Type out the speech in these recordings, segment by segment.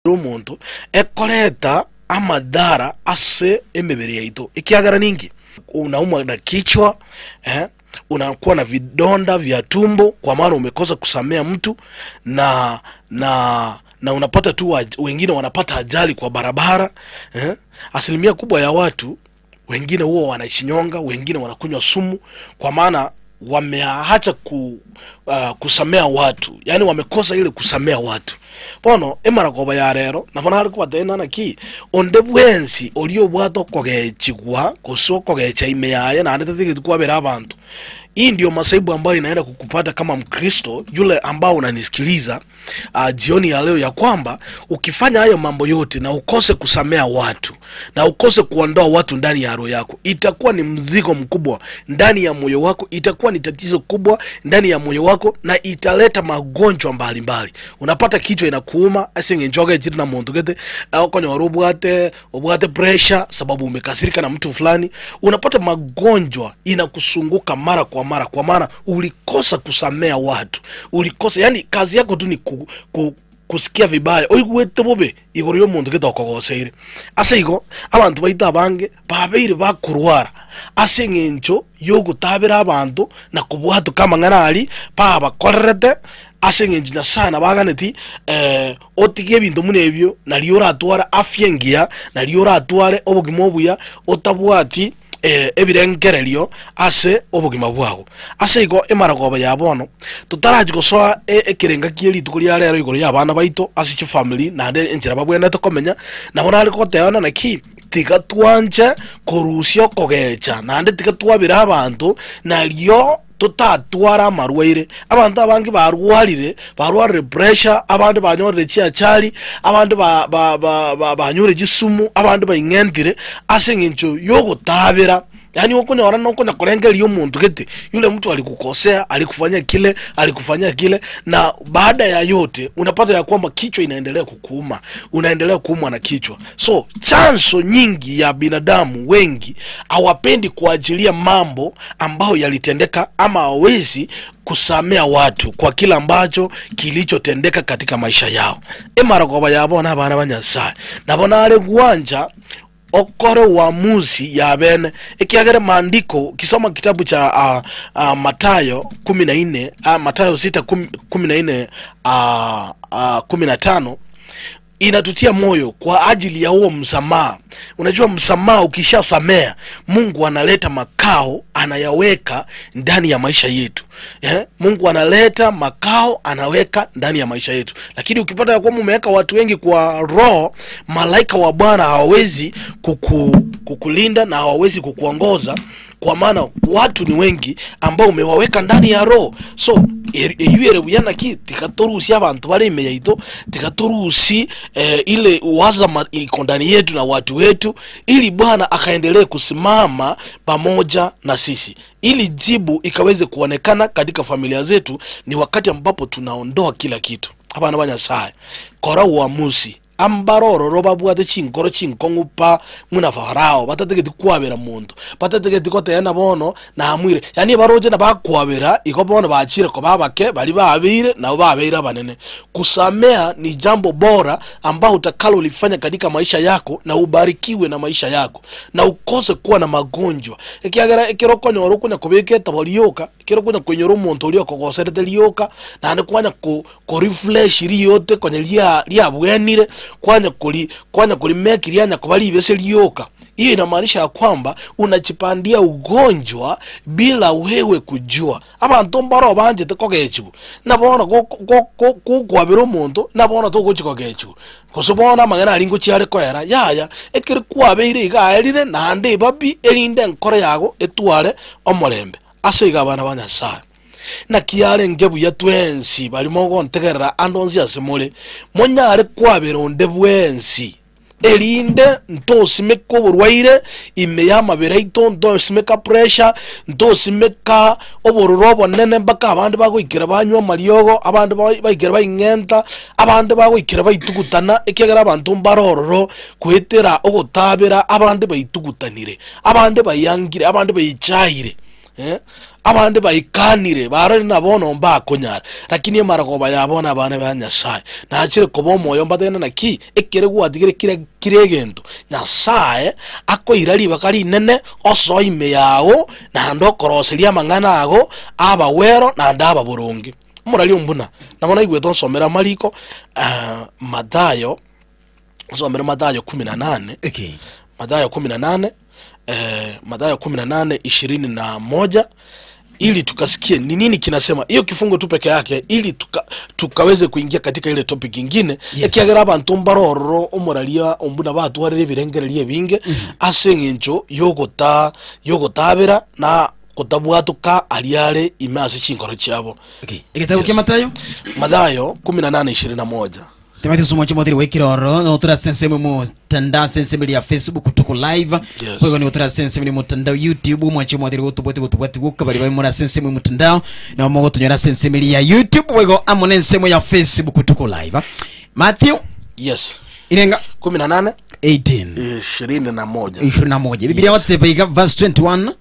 Umuntu ekoleta amadhara ase emibiri yaitu ikiagara ningi unaumwa na kichwa unakuwa na vidonda vya tumbo kwa maana umekosa kusamea mtu na unapata tu wengine wanapata ajali kwa barabara asilimia kubwa ya watu wengine huwa wanachinyonga, wengine wanakunywa sumu kwa maana wameacha kusamea watu, yani wamekosa ile kusamea watu. Bono emara ko bayarero nabona ari kubatena naki onde bwensi oliyo bwato kogechigwa kusoko gecha imeyaye na ndetete kwabera abantu. Hii ndio masaibu ambayo inaenda kukupata kama Mkristo yule ambao unanisikiliza jioni ya leo, ya kwamba ukifanya hayo mambo yote na ukose kusamea watu na ukose kuondoa watu ndani ya roho yako, itakuwa ni mzigo mkubwa ndani ya moyo wako, itakuwa ni tatizo kubwa ndani ya moyo wako na italeta magonjwa mbalimbali. Unapata kichwa inakuuma, asinge njoga jitu na muntu gete au kwenye obwate pressure sababu umekasirika na mtu fulani. Unapata magonjwa inakusunguka mara kwa maana ulikosa kusamea watu, ulikosa, yani kazi yako tu ni kusikia vibaya oigwete bobe igoriyo muntu getokogoseire aseigo abantu baita abange babeire bakurwara asengencho yo gutabira abantu na kubwatu kama ngarari baba korrete asengencho na sana baganeti otige bintu munebyo na liora atwara afyengia na liora atware obugimo obuya otabwati ebirengerelio ase obugima bwago aseigo emaragoba yabono tutaraje gosoa ekirenga kieri tukuria rero igoro yabana baito ase family na ande enjira babwene tokomenya nabona ari koteona naki tigatwanje korusio kogecha na ande tigatwabira abantu na lyo tutatwara marwaire abantu abangi barwarire pressure, abantu banyorere chiachari, abantu banyore gisumu, abantu bayingentire asengencho yogotabira. Yani ukone wana ukone kurengeli umuntu gete yule mtu alikukosea, alikufanya kile na baada ya yote unapata ya kwamba kichwa inaendelea kukuuma, unaendelea kuumwa na kichwa. So chanzo nyingi ya binadamu wengi hawapendi kuajilia mambo ambayo yalitendeka ama hawezi kusamea watu kwa kila ambacho kilichotendeka katika maisha yao. Emaragoba yabona abana banyasaye nabona ale guanja okore uamuzi ya bene ikiagere maandiko kisoma kitabu cha Mathayo 14 Mathayo 6:14 15 inatutia moyo kwa ajili ya huo msamaha. Unajua msamaha ukishasamea Mungu analeta makao anayaweka ndani ya maisha yetu. Mungu analeta makao anaweka ndani ya maisha yetu. Lakini ukipata ya kwamba umeweka watu wengi kwa roho, malaika wa Bwana hawawezi kukulinda na hawawezi kukuongoza kwa maana watu ni wengi ambao umewaweka ndani ya roho. So eyuere buyana ki tikatorusi abantu bareme yaito tikatorusi ile waza iko ndani yetu na watu wetu, ili Bwana akaendelee kusimama pamoja na sisi, ili jibu ikaweze kuonekana katika familia zetu. Ni wakati ambapo tunaondoa kila kitu. Abana banyasaye kora uamuzi ambaroro roba bwate chinkoro chinkongupa muna farao batategeti kwabera muntu batategeti kote yana bono na amwire, yani baroje na bakwabera iko bono bachire ko babake bali babire na babeira banene. Kusamea ni jambo bora ambao utakalo lifanya katika maisha yako na ubarikiwe na maisha yako na ukose kuwa na magonjwa. Ikiagera ikiroko nyoro kunya kubeke tabolioka ikiroko kunya kwenyoro muntu ulio kogoserete lioka na anakwanya ko refresh yote kwenye lia bwenire kwanya kulimeki lianya kubali ibese lioka. Hiyo inamaanisha ya kwamba unachipandia ugonjwa bila wewe kujua. Abantu mbaro banje tekogechu nabona kwabira umuntu nabona tokuchikogechu kosubona magana alingo chiare koera yaya ekiri kwabire igaerire nande babi elinde nkore yago etware omolembe asiga abana banyasaye na kiare ngebu ya twensi balimo gontegerera andonzi asemole monyare kwabera onde bwensi elinde ntosimeka burwaire imeyama beraito ntosimeka pressure ntosimeka obororobo nene mpaka abandi bagoikira banywa mariogo, abandi baikira bayingenta, abandi bagoikira baitugutana ekegera abantu mbarororo kwetera ogotabera abandi baitugutanire, abandi bayangire, abandi bayichaire abandi baikanire barari nabono mba kunyara lakini maragoba yabona abana ba Nyasaye nachire kobo moyo mbatene naki ekere gwatigire kiregento Nyasaye akoirari bakari nene osoime yawo na ndokoroseria mangana ago abawero na ndaba burungi murali umbuna nabona igwe tonsomera Mariko Mathayo somera Mathayo 18 Okay. Mathayo 18 Mathayo 18:21 ili tukasikie ni nini kinasema hiyo kifungo tu peke yake ili tukaweze kuingia katika ile topic nyingine ekiagera abantu mbaroro umuralia umbuna batu warire birengererie binge asengencho yogotabira na kutabwatuka aliare imasi chinkoro cyabo. Okay. Igitabo kya Mathayo 18:21 Timothy Sumochi modiri wekiroro no tura senseme mu tanda senseme ya Facebook tuko live kwa ni tura senseme mu tanda YouTube mwachi modiri utuboti gukabari bari muri senseme mu tanda na mo tunyora senseme ya YouTube wego amone senseme ya Facebook tuko live. Matthew yes irenga 18 21 Biblia wote baiga verse 21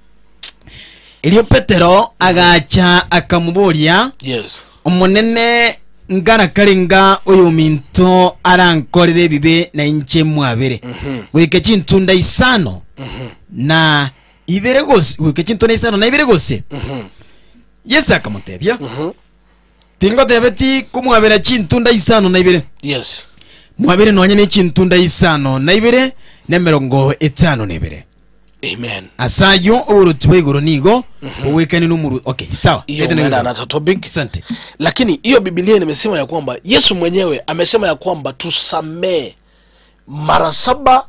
Elio Petero agacha akamuboria yes omonene ngana kalinga oyo minto arankorere bibe na inche mwabere wike chintunda isano na ibere gose wike chintunda isano na ibere gose Yesu akamutebya tingo tebeti kumwabera chintunda isano na ibere yes mwabere nonye ne chintunda isano na ibere na 50 na ibere amen asayo urutwe igoro nigo uwekani numuru okay sawa na topic asante lakini hiyo Biblia nimesema ya kwamba Yesu mwenyewe amesema ya kwamba tusamee mara 7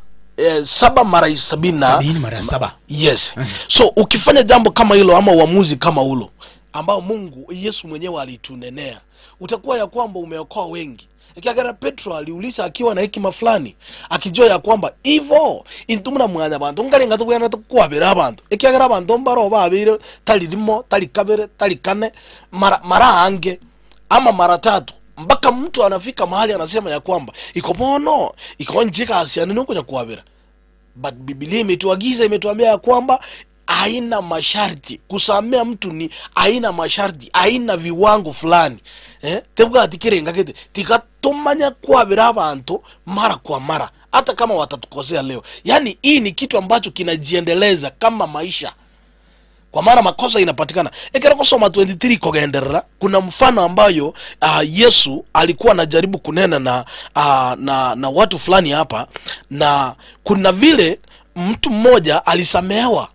mara 70 mara 7 yes so ukifanya jambo kama hilo ama uamuzi kama ulo ambao Mungu Yesu mwenyewe alitunenea utakuwa ya kwamba umeokoa wengi. Ikiagara Petro aliuliza akiwa na hekima fulani akijua ya kwamba ivo intumuna mwanya bantu ngalenga tukuyana tukwabira abantu ikiagara abantu mbaro babire talirimo talikabere talikane mara ange ama mara 3 mpaka mtu anafika mahali anasema ya kwamba iko bono iko njika asiani nuko ya kuwabira. But Biblia imetuagiza imetuambia ya kwamba haina masharti kusamea mtu ni haina masharti haina viwango fulani tebwa atikirenga kete tikatomanya kwabira abantu mara kwa mara hata kama watatukosea leo. Yani hii ni kitu ambacho kinajiendeleza kama maisha kwa mara makosa inapatikana. Ekera kusoma 23 kogenderera kuna mfano ambayo Yesu alikuwa anajaribu kunena na watu fulani hapa na kuna vile mtu mmoja alisamehewa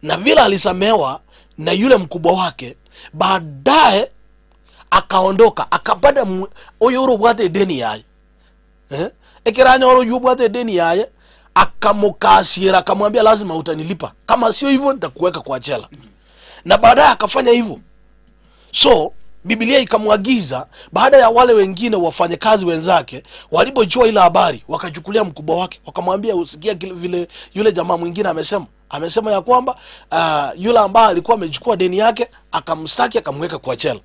na vile alisamehewa na yule mkubwa wake baadaye akaondoka akapata oyoro bwate deni yaye ekiranya oro yubwate deni yaye akamukasira akamwambia lazima utanilipa kama sio hivyo nitakuweka kwa jela na baadaye akafanya hivyo. So Biblia ikamwagiza baada ya wale wengine wafanyakazi wenzake walipojua ile habari wakachukulia mkubwa wake wakamwambia usikia vile yule jamaa mwingine amesema ya kwamba yule ambaye alikuwa amechukua deni yake akamstaki akamweka kwa jela.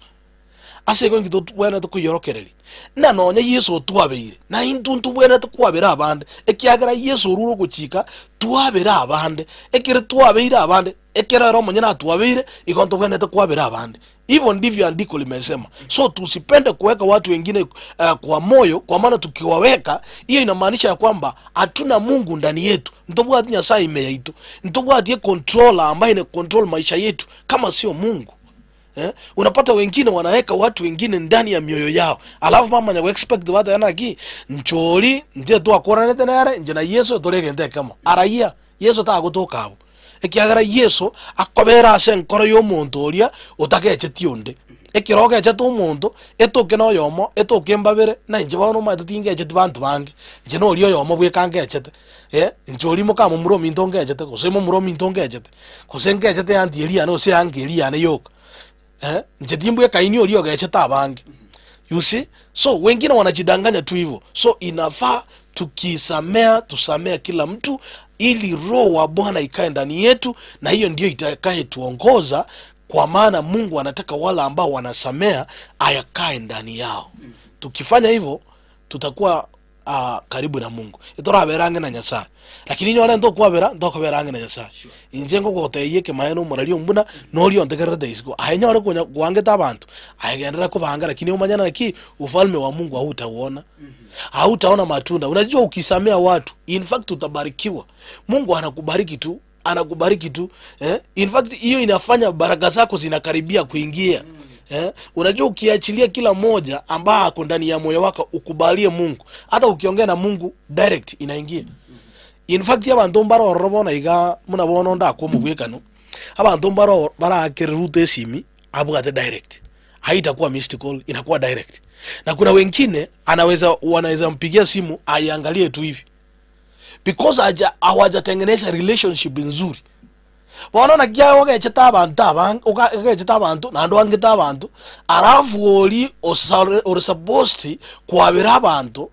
Ase ngo ngito bwana tukuyorokereri na nonye Yesu tuwabeire na intuntu bwana tukwabera abande ekiagara Yesu ruro kuchika tuwabera abande ekire tuwabeire abande ekira roho mwenye na tuwabeire ikonto bwana tukwabera abande. Hivyo ndivyo andiko limesema. So tusipende kuweka watu wengine kwa moyo kwa maana tukiwaweka hiyo inamaanisha ya kwamba hatuna Mungu ndani yetu. Ntobwati Nyasaye imeyaito. Ntobwati controller ambaye ina control maisha yetu kama sio Mungu. Unapata wengine wanaweka watu wengine ndani ya mioyo yao. Alafu mama nya expect watu yanaki ncholi nje tu akora nete nare nje na Yesu tolege nte kama. Araya Yesu ta gutoka abo. Ekiagara Yesu akobera ase nkoro y'omuntu oria otakeche tionde. Ekiroge eche tu muntu etoke no yomo etoke mbabere na nje bano ma tutinge eche bantu bange. Nje no liyo yomo bwe kange echete. Ncholi mo kama muro mintonge echete kosemo muro mintonge echete. Kosenge echete anti elia no se ange elia ne yoka. Nje dimbwe kaini olio gache tabange. You see? So wengine wanajidanganya tu hivyo. So inafaa tusamea kila mtu ili roho wa Bwana ikae ndani yetu na hiyo ndio itakaye tuongoza kwa maana Mungu anataka wala ambao wanasamea ayakae ndani yao. Tukifanya hivyo tutakuwa karibu na Mungu itora berange na Nyasaye lakini nyore ndo kwabera ndo kwaberange na Nyasaye injengo goteye ke mayeno muralio mbuna nori ontegerede isiko ahenyore kwangeta abantu ahegendera ko bahanga lakini umanyana naki ufalme wa Mungu hautaona matunda. Unajua ukisamea watu in fact utabarikiwa. Mungu anakubariki tu in fact hiyo inafanya baraka zako zinakaribia kuingia. Unajua ukiachilia kila moja ambaye ako ndani ya moyo wako ukubalie Mungu, hata ukiongea na Mungu direct inaingia. In fact abantu mbaro robona iga munabona ndako mugwekano abantu mbaro barakerute simi abugate direct, haitakuwa mystical, inakuwa direct. Na kuna wengine wanaweza mpigia simu aiangalie tu hivi because hawajatengeneza relationship nzuri. Wanaona kia wagecheta abantu na ndo angeta abantu arafu oli supposed kwabira abantu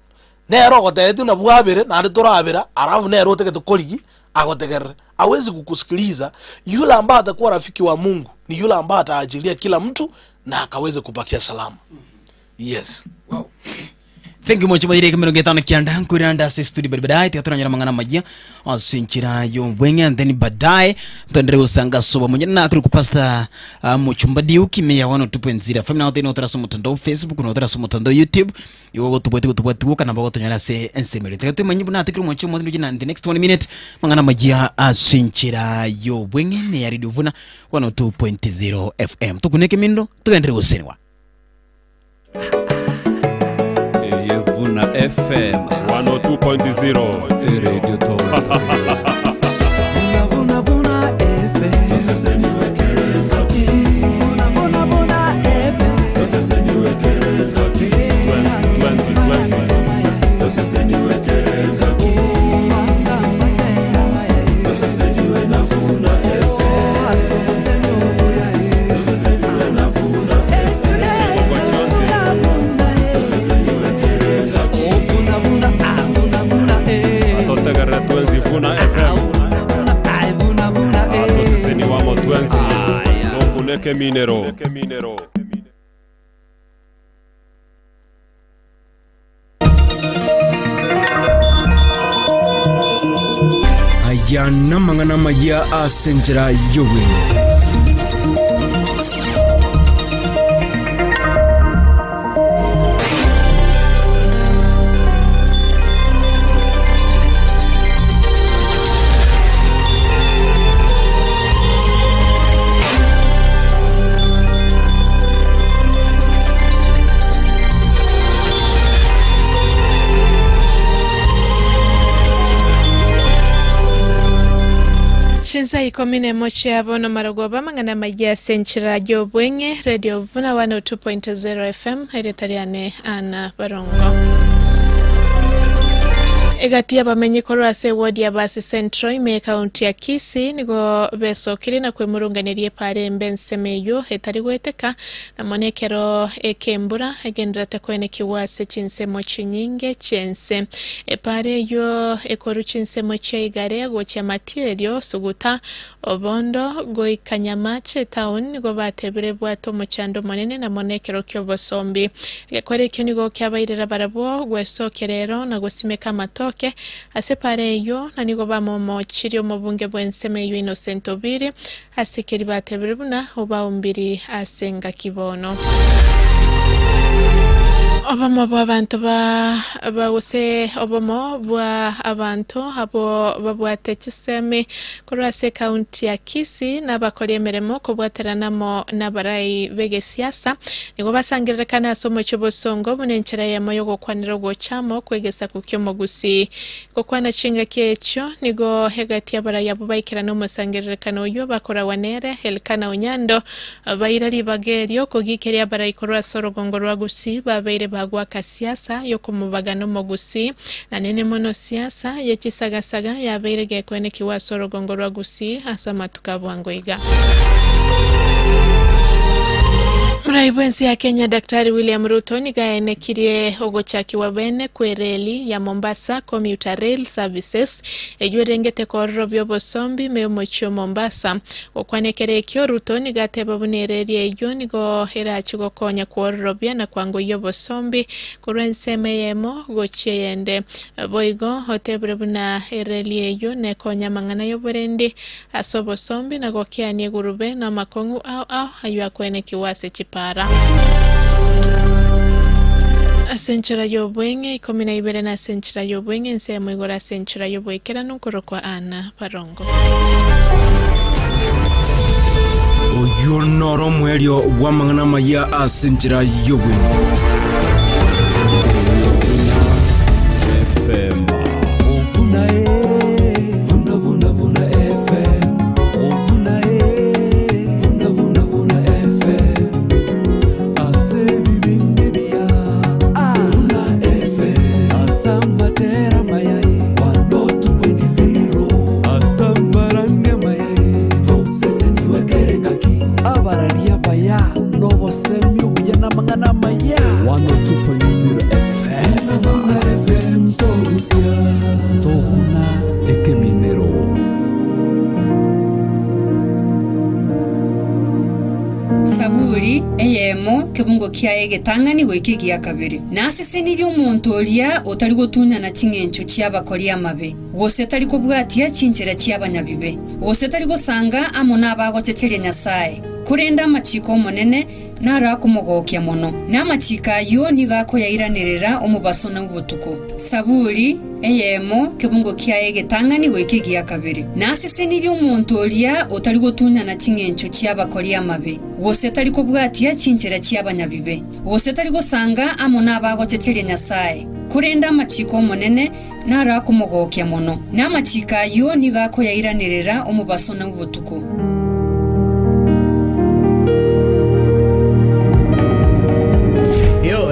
nero gotetu na bwabire na nditorabira arafu nero tegetukoli agotegerera awezi kukusikiliza. Yule ambaye atakuwa rafiki wa Mungu ni yule ambaye ataajilia kila mtu na akaweze kubakia salama. Yes. Wow. Thank you much majire kemero getana kianda kuranda se studio badai teatranya mangana majia asinchira yo wenga and then badai tondre usanga soba munyana akuri kupasta muchumbadi ukimeya 102.0 famina wote no taraso mutando Facebook no taraso mutando YouTube yo tuboti kana bago tonyara se ensemble tetu manyibu na tikru muchu mo ndina the next 1 minute mangana majia asinchira yo wenga ne ya radio vuna 102.0 FM tukuneke mindo tugendre usenwa Vuna FM 102.0 Radio Talk. Vuna FM. Tosese niwekere ngaki. Vuna FM. Tosese niwekere ngaki. Tosese niwekere ngaki. Tosese niwe na Vuna FM. Tosese niwe na Vuna FM. Vuna FM. Tosese ni wamo tuenzi. Tokuneke minero. Aya namangana maya asenjera yowe. Shinsa ikomine mochi abono marogoba mangana magia senchira jobwenge Radio Vuna 102.0 FM heretariane ana barongo. Egatia bamenye korase ward ya Basi Central me county ya Kisii nigo beso kirina kwe murunganirie pare mbensemeyo hetariweteka na monekero ekembura egendrate kwene kiwase chinsemo chinyinge chense pare yo ekoru chinsemo chigare go cha material suguta obondo go ikanyamache town nigo batebere bwato muchando monene na monekero kyo bosombi ekore kyo nigo kyabairira barabo gwesokerero na gosimeka mato asepare yo nanigo bamomo chirio mubunge bwenseme yo Innocent Obiri asekeri batebere buna oba umbiri asenga kibono obamo bw'abantu bawuse obamo bwa abantu abo babwate kiseme kurase county ya Kisii n'abakora emeremo ko bwateranamo n'abarayi bege siasa nigo basangirira kana somo cy'obosongo munenchera ya moyo gokwanira gochamo kwegesa kukyomo gusi kokwana chinga kyecho nigo hegati y'abarayi abo bayikira no musangirira kana yo bakora wanere helkana onyando bayirari bagerio kogikeri abarayi korwa sorogongo rwa gusi babeire bagwa kasiasa yo kumubagano mogusi na nene mono siasa yekisagasaga yabeirege kwene kiwasoro gongorwa gusi asama tukabwangwega Mraibwensi ya Kenya Daktari William Ruto nigaenekirie ogochaki wa bene kwe reli ya Mombasa Commuter Rail Services ejwerengete korro byobosombi meomocho Mombasa okwanekere kyo Ruto nigateba bunereri ejo nigo herachi gokonya korro bya na kwango yobosombi kurenseme yemo gocheyende boigo hotebre buna reli ejo ne konya mangana yoborende asobosombi na gokianie gurube na makongu au aywa kwenekiwase para Asenchura yobwenge 12 na asenchura yobwenge nsemo igora asenchura yobwekera nukoro kwa Ana Parongo Oyo noro mwerio wa mangana maya asenchura yobwenge FM kebungo kiaye getangani weke giya kabiri nasese niri umuntu olia otari gotunya na kingencho cy'abakori amabe wose tari ko bwatia cinjira cy'abanyabibe wose tari gosanga amona abagocecere nyasaye kurenda amachiko monene nara kumugokya mono namachika yo nigako yairanirira omubaso na ubutuko saburi eyemo kebungo kiaye getangani weke giya kabiri nasese niri umuntu olia otari gotunya na kingencho cy'abakori amabe wose tari ko bwatia cinjira cy'abanyabibe wose tari gosanga amona abagocecere nyasaye kurenda amachiko monene nara kumugokya mono namachika yo nigako yairanirira omubaso na ubutuko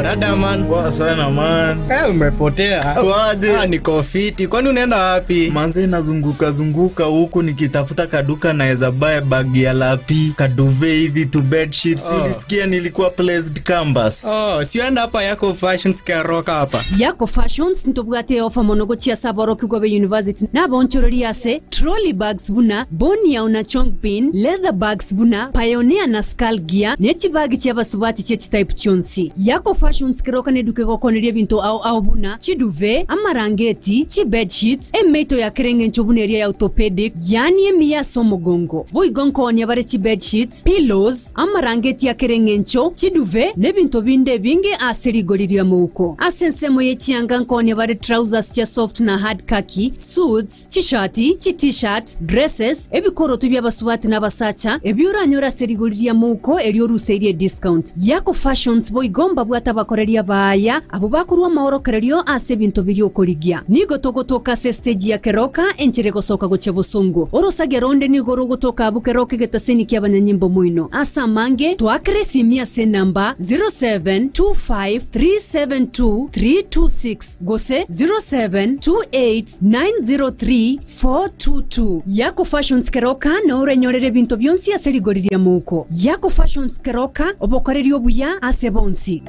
Rada man. Poa sana man. Umepotea. Waje. Niko fiti. Kwani unaenda wapi? Manze nazunguka huku nikitafuta kaduka naeza buy bag ya lapi, kaduve hivi to bed sheets. Ulisikia nilikuwa placed campus. Sienda hapa Yako Fashions karoka hapa. Yako Fashions ntobwate ofa monogo chia sabaro kigobe university. Na bonchorori ase trolley bags buna, bonia una chong pin, leather bags buna, pioneer na skull gear, nechi bagi chia basubati chechi type chonsi. Yako Fashions kiroka neduke gokoneria binto au buna, chiduve, amarangeti, chi bed sheets, emeito ya kerenge nchobuneria ya orthopedic, yani emia somogongo. Boigonko onyabare chi bed sheets, pillows, amarangeti ya kerenge ncho, chiduve, nebinto binde binge aserigoliria muko. Asensemo ye chianganko onyabare trousers chia soft na hard khaki, suits, chishati, chi t-shirt, dresses, ebikoro tubya basubati na basacha, ebiura nyora serigoliria muko erioruseirie discount. Yako Fashions boigomba bwata bakoreria baya abo bakurwa mahorokererio ase binto biri okorigia nigo togotoka se stage ya keroka enchire gosoka goche busungu orosagia ronde nigo rogotoka abukeroke getaseni kia banyanyimbo muino asa mange twakre simia se namba 0725372326 gose 0728903422 Yako Fashions keroka na urenyorere binto byonsi aserigoriria muko Yako Fashions keroka obokorerio buya ase bonsi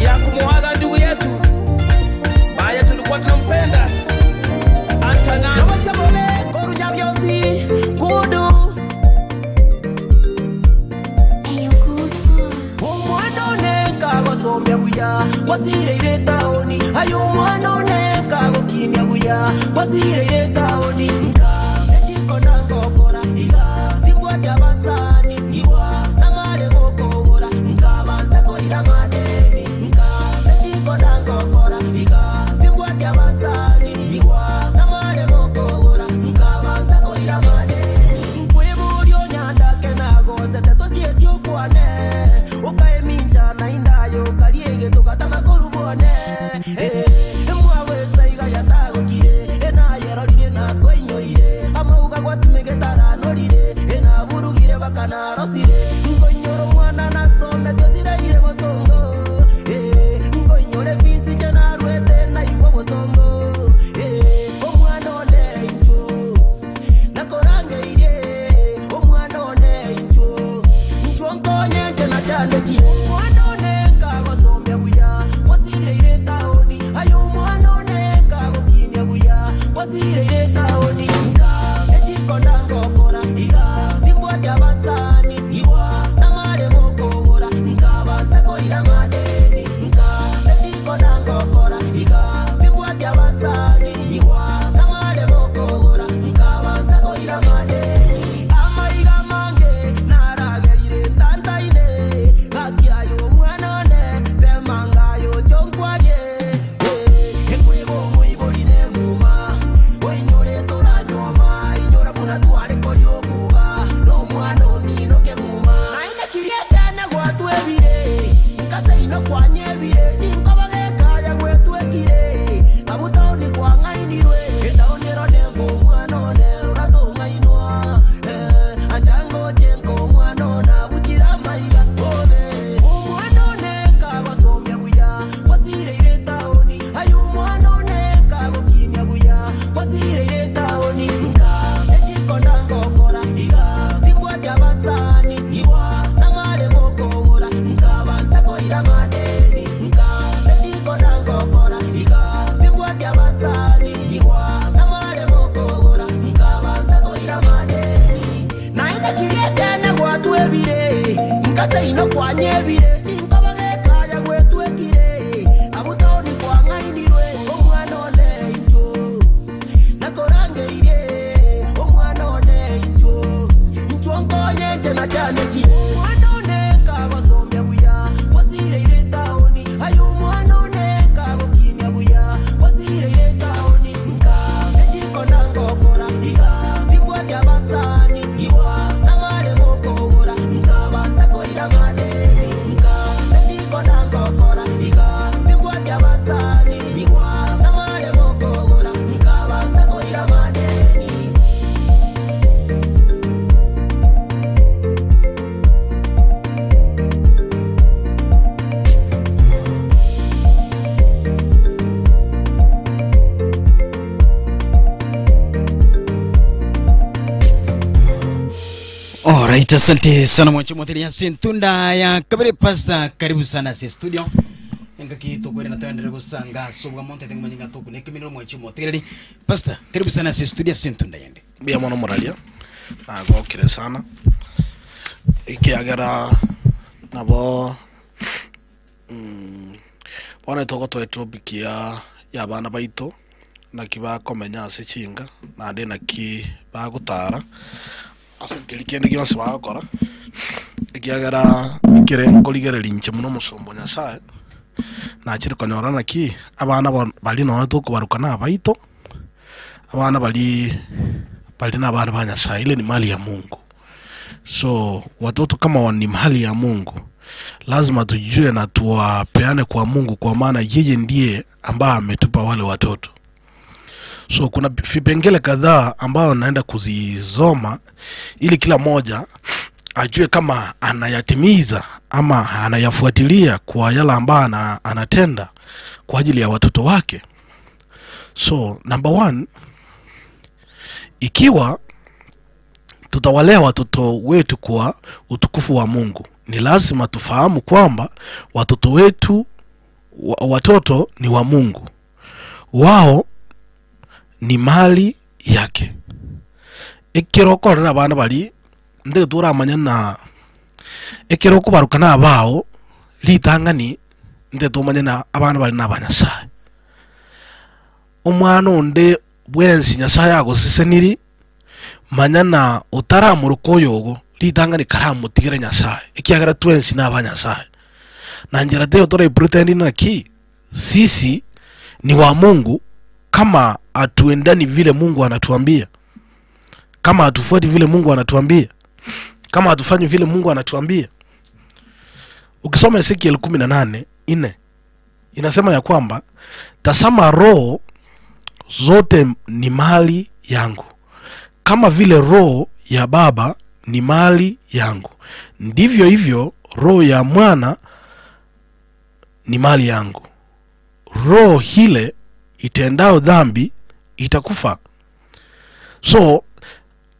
ya kumuaga ndugu yetu baya tulikuwa tunampenda Antanas Nabashabole koruja byozi kudu Eyo kusto Omwana neka gosomya buya wasire ile taoni ayo mwana neka gokinya buya wasire ile taoni echiko nango kora iga bibwa bya basani iwa na mare gokora ngabanza ko iramade Mwawe saiga yatago kire ena yerorire na kwenyo kwanyebire chinkobageka ya gwetwekire abutaoni kwangainirwe etaonero nembo mwana onero ratongainwa anjango chenko mwana ona bukira maiga ode umwana oneka basomya buya wasire etaoni ayo mwana oneka gokinya buya wasire etaoni nka echiko ndangokora iga bibwati abasani iwa namare mokora nka bansako iramadeni nka echiko ndangokora iga bibwati abasani iwa namare mokora nka bansako iramadeni naenda kirete na gwatu ebire nkase ino kwanyebire chinkabageka ya gwetu ekire abutaoni kwangainirwe omwana one injo nakorangeire omwana one injo nchongonye nje cyane ki omwana one kabasomya buya wasire taoni ayo omwana one kagokinya buya wasire taoni nka echiko ndangokora iga bibwati abasani iwa namare mokora nka basako iramadeni nka echiko ndangokora iga bibwati abasani iwa namare mokora nka basako iramadeni. Alright, asante sana mwachomotheri ya Sentunda ya Kabere Pasta, karibu sana si studio. Enga kitu kweli na tuendele kusanga sobwa monte tengo manyinga toku nekimino mwachomotheri. Pasta, karibu sana si studio Sentunda yende. Bia mwana moralia na gokire sana ikiagera nabo bona toko twetrubikia ya bana baito na kiba komenya ase chinga na ndi na ki bagutara ase kirikende gyonse bagakora ikiagera ikire ngoligereri nche muno musombo nyasaye na chiri konyora na ki abana bali no tukubaruka na baito abana bali na bana banyasaye, ile ni mali ya Mungu. So watoto kama ni mali ya Mungu lazima tujue na tuwapeane kwa Mungu, kwa maana yeye ndiye ambaye ametupa wale watoto. So kuna vipengele kadhaa ambao naenda kuzisoma ili kila moja ajue kama anayatimiza ama anayafuatilia kwa yale ambayo anatenda kwa ajili ya watoto wake. So number 1, ikiwa tutawalea watoto wetu kwa utukufu wa Mungu, ni lazima tufahamu kwamba watoto wetu watoto ni wa Mungu. Wao ni mali yake. Ekiroko na bana bali ndege turamanya na ekiroko barukana abao litangani ndege tumanya na abana bali na banyasaye. Umwana onde bwensi nyasaye agusiseniri manyana utaramuruko yogo litangani karamu tigire nyasaye ekiagara twensi na banyasaye na njira teo tore pretend na ki sisi ni wa Mungu kama atuendani vile Mungu anatuambia, kama atufuati vile Mungu anatuambia, kama atufanyi vile Mungu anatuambia. Ukisoma Ezekiel 18:4 inasema ya kwamba tasama roho zote ni mali yangu, kama vile roho ya baba ni mali yangu, ndivyo hivyo roho ya mwana ni mali yangu. Roho hile itendao dhambi itakufa. So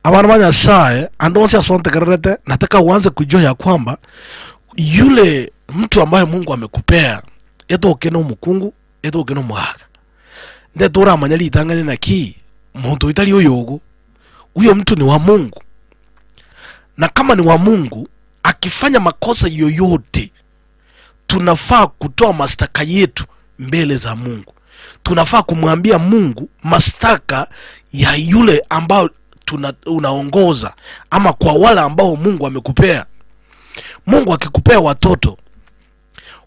abana banyasaye andonse asonte karete, nataka uanze kujua ya kwamba yule mtu ambaye Mungu amekupea etoke no mukungu etoke no mwaga nde tora manyali itangane na ki muntu itali yoyogo, huyo mtu ni wa Mungu. Na kama ni wa Mungu akifanya makosa yoyote, tunafaa kutoa mastaka yetu mbele za Mungu. Tunafaa kumwambia Mungu mastaka ya yule ambao unaongoza ama kwa wale ambao Mungu amekupea. Mungu akikupea watoto,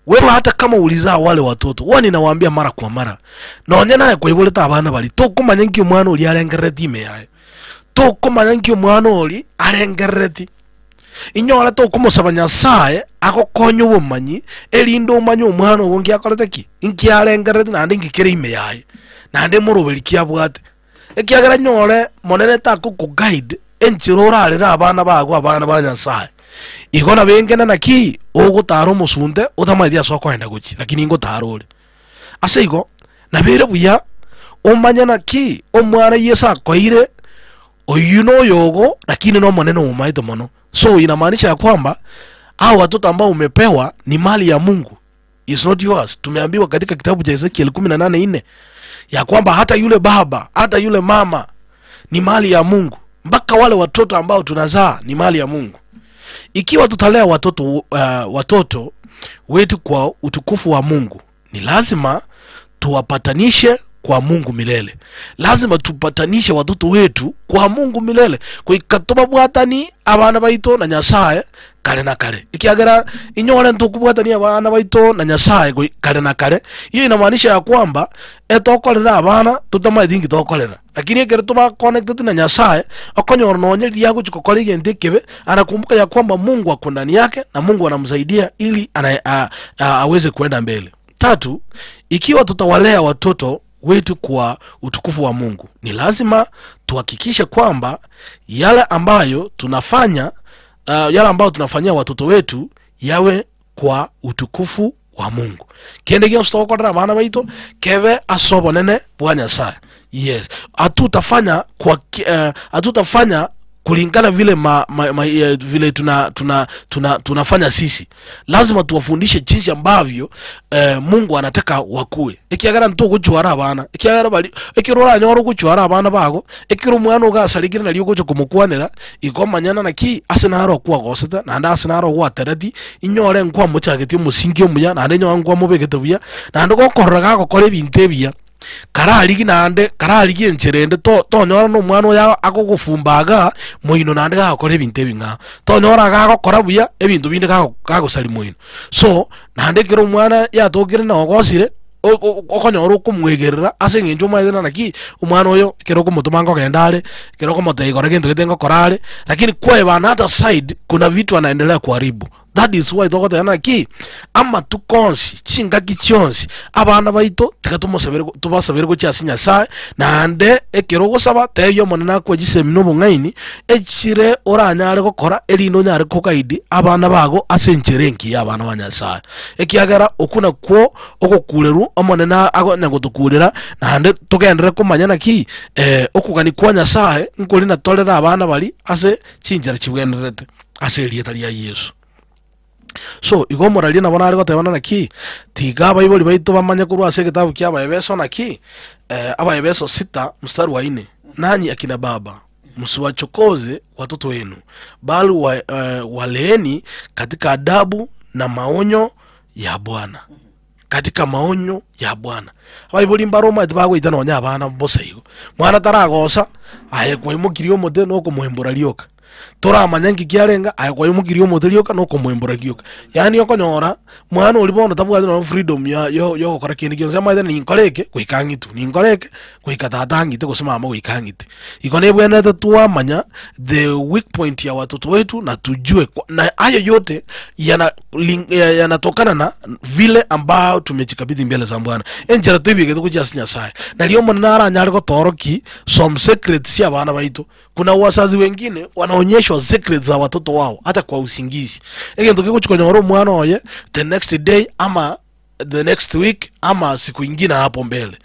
wewe hata kama ulizaa wale watoto, wani nawaambia mara kwa mara, naonye naye kwa ibole abana bali toko manyangi umwana oli arengereti ime yae. Toko manyangi umwana oli arengereti. inyora to kumusaba Nyasaye agokonyo ubumanyi erinde umanyi omwana obongi akorete ki inkiarengerete nande ngikere ime yaye nande muruberi kiabwate ekiagera nyore monene tako ku guide enchirora arira abana bago abana ba Nyasaye igona bengena naki ogutaro musunde utamaithia soko enda guchi lakini ngotarore aseigo nabere buya omanya naki omwana Yesu akoire oyuno yogo lakini no monene umaito mono. So inamaanisha ya kwamba hao watoto ambao umepewa ni mali ya Mungu, is not yours. Tumeambiwa katika kitabu cha Ezekiel 18:4 ya kwamba hata yule baba hata yule mama ni mali ya Mungu, mpaka wale watoto ambao tunazaa ni mali ya Mungu. Ikiwa tutalea watoto wetu kwa utukufu wa Mungu, ni lazima tuwapatanishe kwa Mungu milele. Lazima tupatanishe watoto wetu kwa Mungu milele. Kwa ikatoba bwatani abana baito na Nyasaye kale na kale. Ikiagera inyore ntukubwatani abana baito na Nyasaye kwa kale na kale. Hiyo inamaanisha ya kwamba etokolera abana tutamaidingi tokolera. Lakini ekere tuba connected na Nyasaye okonyora nonye lyago chikokole gende kebe anakumbuka ya kwamba Mungu ako ndani yake na Mungu anamsaidia ili aweze kwenda mbele. 3, ikiwa tutawalea watoto wetu kwa utukufu wa Mungu, ni lazima tuhakikishe kwamba yale ambayo tunafanya tunafanyia watoto wetu yawe kwa utukufu wa Mungu. Kende gyo stokorera abana baito kebe asobonene bwa Nyasaye. Yes, atutafanya kulingana vile vile tunafanya sisi. Lazima tuwafundishe jinsi ambavyo Mungu anataka wakue. Ikiagara nto kuchwara abana, ikiagara bali ikirora nyoro kuchwara abana bago, ikiru mwana ugasaligire na liyo kumukwanera ikomanyana naki asenaro kwa goseta na anda asenaro kwa terati inyore nkwa muchageti musingi omuya na ande nyangwa mubegete buya na ando gokorraga gokore bintebia karaligi nande karaligi encherende to nyora no mwana ya akogufumbaga moino nande gakore ebintu ebinga to nyora gakora buya ebintu binde gagusali moino. So nande kiro mwana yatokire na ogosire okonyora okumwegerera ase ngenjo maithena naki umwana oyo kero kumutumango gendale kero kumutego kintu gitengo korale, lakini kwa bana other side kuna vitu anaendelea kuharibu. That is why tokota naki ama tukonsi chinga kichonsi abana baito tubasabere kuchasi Nyasaye nande ekero gosaba teyo monena kwa jisemino bungaini echire oranyare gokora erino nyare kokaidi abana bago asencherenki abana ba Nyasaye ekiagara okuna kwo okokuleru omonena agonya gutukurira nande tugendere kumanya naki okugani kwa Nyasaye nkuri na tolera abana bali ase chinjara chibwenderete ase rieta lya Yesu. So igomorali na bonari gotebana naki tiga Bible baito bamanya kurwa ase kitabu kya Abaefeso naki Abaefeso 6:4 nanyi akina baba msiwachokoze watoto wenu bali waleeni katika adabu na maonyo ya Bwana, katika maonyo ya Bwana. Bible imbaroma itibago itano nya abana bosaigo mwana taragosa ayekwe mukirio mote no kumuhembura lyoka tora manyangi kiarenga ayakwa yumugirio modelioka no komwembura gioka. Yani okonyora mwana olibono tabwaze no freedom yo gukora kintu gyo maithe ni nkoreke kuikangitu ni nkoreke kuikatatangite kusimama kuikangite ikone bwenete tuamanya the weak point ya watoto wetu na tujue na hayo yote yanatokana na vile ambao tumejikabidhi mbele za Bwana enjera tebige tukujasi Nyasaye na liyo mwana nyari ko toroki some secrets ya bana baito. Kuna wazazi wengine wanaonyeshwa secrets za watoto wao hata kwa usingizi. Egento kikuchukonyoro mwana oye the next day ama the next week ama siku nyingine hapo mbele.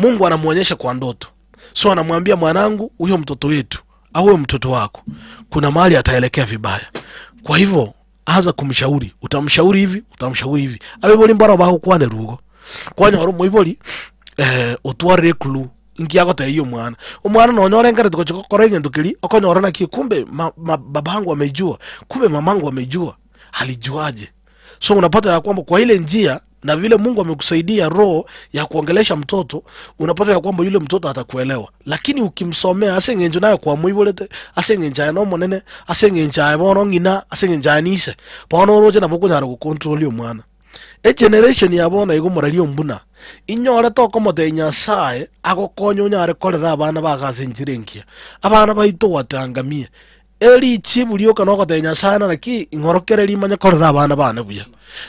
Mungu anamuonyesha kwa ndoto. So anamwambia mwanangu, huyo mtoto wetu au mtoto wako kuna mahali ataelekea vibaya. Kwa hivyo anza kumshauri, utamshauri hivi, utamshauri hivi. Abeboli mbara baho kwane rugo. Kwanya horo moiboli otware clue ngiago ta hiyo umwana no nyorengere tukokora ingendo kili okonyora na kikumbe babangu amejua, kumbe mamangu amejua. Alijuaje? So unapata ya kwamba kwa ile njia na vile Mungu amekusaidia roho ya kuongelesha mtoto, unapata ya kwamba yule mtoto atakuelewa. Lakini ukimsomea asengenjo nayo kwa muibolete asengenja no monene asengenja bono ngina asengenja nise bono roje na bokunyara ku control yo mwana. Generation yabona igomorali ombuna inyore toko mote Nyasaye agokonyo nyare korera abana bagasenjirenkia abana baito watangamie eri chibu lioka noko tenya sana naki ngorokere limanya korera abana bane buya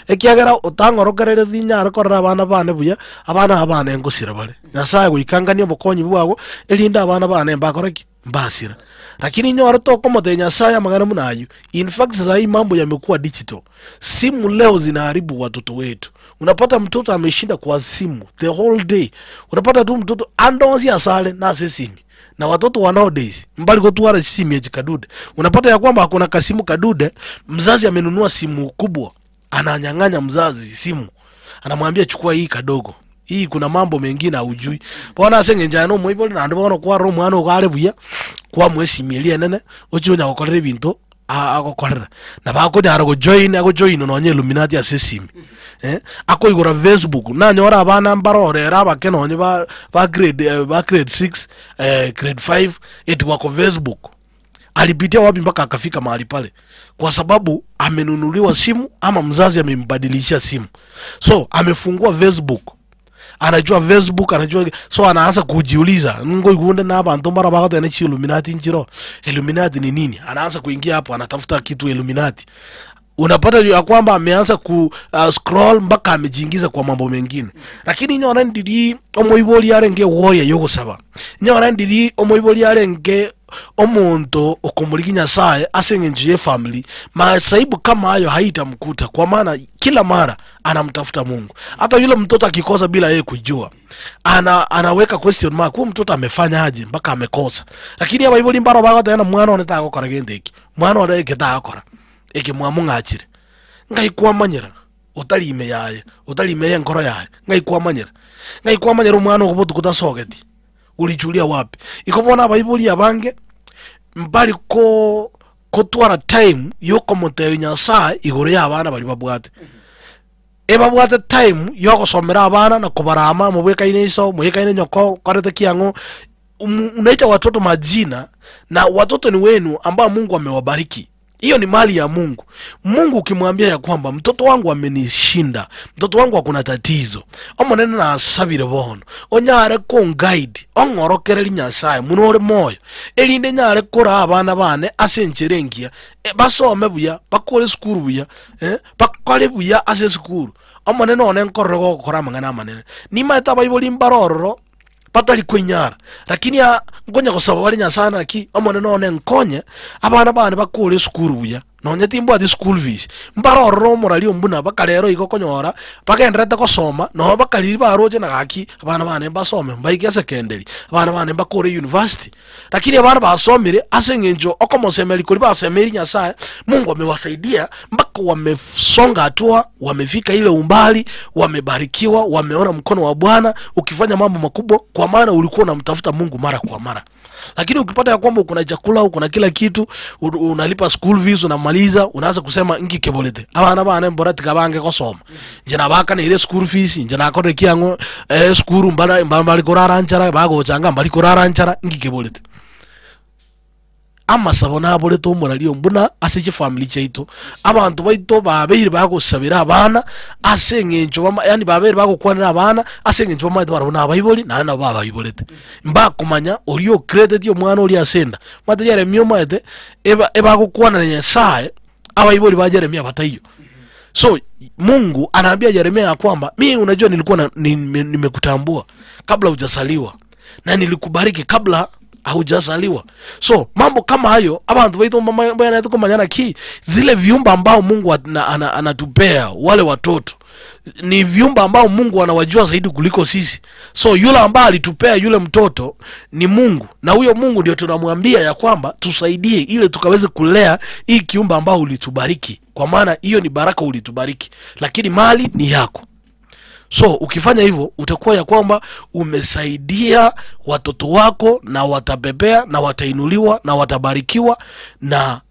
ekiagera utangorokerere thinyara korera abana bane buya abana engusira bale Nyasaye guikangania bokonyi bwago elinda abana bane mbakoreki mbasira lakini nyora toko mote Nyasaye magana munayu. In fact sasa hii mambo yamekuwa digital. Simu leo zinaharibu watoto wetu. Unapata mtoto ameshinda kwa simu the whole day. Unapata tu mtoto andonzi asale na simu. Na watoto wa nowadays mbali kutuara simu ya kadude. Unapata ya kwamba hakuna kasimu kadude, mzazi amenunua simu kubwa. Ananyang'anya mzazi simu. Anamwambia chukua hii kadogo. Hii kuna mambo mengine hujui. Bona asenge njano moibole na ndo kwa ro mwana ukale buya kwa mwesi mieli nene ochinya gokorera bintu agokorera na bako dara go join no nye Illuminati asesimi ako igora Facebook na nyora abana mbarorera bakenonye ba grade 6 grade 5 eti wako Facebook. Alipitia wapi mpaka akafika mahali pale? Kwa sababu amenunuliwa simu ama mzazi amembadilishia simu. So amefungua Facebook, anajua Facebook, anajua, so anaanza kujiuliza ngo igunde na abantu mara bagata na Illuminati njiro. Illuminati ni nini? Anaanza kuingia hapo, anatafuta kitu Illuminati. Unapata ya kwamba ameanza ku scroll mpaka amejiingiza kwa mambo mengine. Lakini nyora ndiri omoiboli yarenge woya yogo saba. Nyora ndiri omoiboli yarenge omuntu okumuliki Nyasaye asengenjie family. Masaibu kama hayo haitamkuta kwa maana kila mara anamtafuta Mungu. Hata yule mtoto akikosa bila yeye kujua, anaweka question mark, huyu mtoto amefanya aje mpaka amekosa. Lakini aba iboli mbaro bagata yana mwana oneta gukora gendeki. Mwana oneta eketa akora. Eke mwamunga achire. Ngai kwa manyera. Utali ime yaye. Utali ime ngoro yaye. Ngai kwa manyera. Ngai kwa manyera umwana okubotu kutasogeti. Ulichulia wapi? Ikobona abayibuli abange mbali ko twara time yoko moteyo Nyasaye igore y'abana bali babwate. Eba bwate time yoko somera abana na kubarama mubweka ineso muheka ine nyoko korete kiango unaita watoto majina na watoto ni wenu ambao Mungu amewabariki. Hiyo ni mali ya Mungu. Mungu ukimwambia ya kwamba mtoto wangu amenishinda, mtoto wangu hakuna tatizo, omonene na asabire bono, onyare ko guide, ongorokereri Nyasaye munore moyo, elinde nyare kora abana bane asencherengia, basome buya, bakore skuru buya, bakore buya ase skuru. Omonene one nkorego gukora mangana manene. Nima ta Bible mbarororo patali kwenyara, lakini ngonya gusaba bari Nyasaye naki omonene one nkonye abana bane bakore skuru buya. Nonye timbo ati school fees mbarororo morali ombuna bakalero igokonyora bagendrete gosoma no bakaliri baroje na gaki abana bane basome mbaike secondary abana bane bakore university. Lakini abana basomire asengenjo okomosemeri kuri basemeri Nyasaye Mungu amewasaidia mpaka wamesonga hatua, wamefika ile umbali, wamebarikiwa, wameona mkono wa Bwana ukifanya mambo makubwa kwa maana ulikuwa unamtafuta Mungu mara kwa mara. Lakini ukipata ya kwamba kuna chakula, kuna kila kitu, unalipa school fees, unamaliza, unaanza kusema ingi kebolete abana bane mbora tikabange gosoma njena baka na ile school fees njena akore kiango school mbali korara nchara bago changa mbali korara nchara ingi kebolete ama sabona boleto morali ombuna asije family chaito abantu baito babiri bago sabira abana asengenjo bama yani babiri bago kwanira abana asengenjo bama barabona abayiboli na baba ibolete mba kumanya oriyo credit yo mwana oli asenda mate yare myoma ete eba go kwana Nyasaye abayiboli ba Yeremia batayo. So Mungu anaambia Yeremia kwamba mimi unajua nilikuwa nimekutambua kabla hujasaliwa na nilikubariki kabla haujazaliwa. So mambo kama hayo abantu baito mama yana tukomanyana ki zile viumba ambao Mungu anatupea wale watoto ni viumba ambao Mungu anawajua zaidi kuliko sisi. So yule ambaye alitupea yule mtoto ni Mungu, na huyo Mungu ndio tunamwambia ya kwamba tusaidie ile tukaweze kulea hii kiumba ambao ulitubariki, kwa maana hiyo ni baraka ulitubariki, lakini mali ni yako. So ukifanya hivyo utakuwa ya kwamba umesaidia watoto wako na watabebea na watainuliwa na watabarikiwa na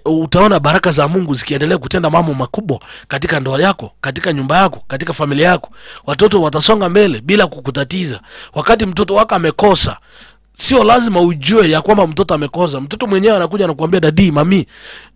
utaona baraka za Mungu zikiendelea kutenda mambo makubwa katika ndoa yako, katika nyumba yako, katika familia yako. Watoto watasonga mbele bila kukutatiza. Wakati mtoto wako amekosa, sio lazima ujue ya kwamba mtoto amekosa. Mtoto mwenyewe anakuja anakuambia dadi, mami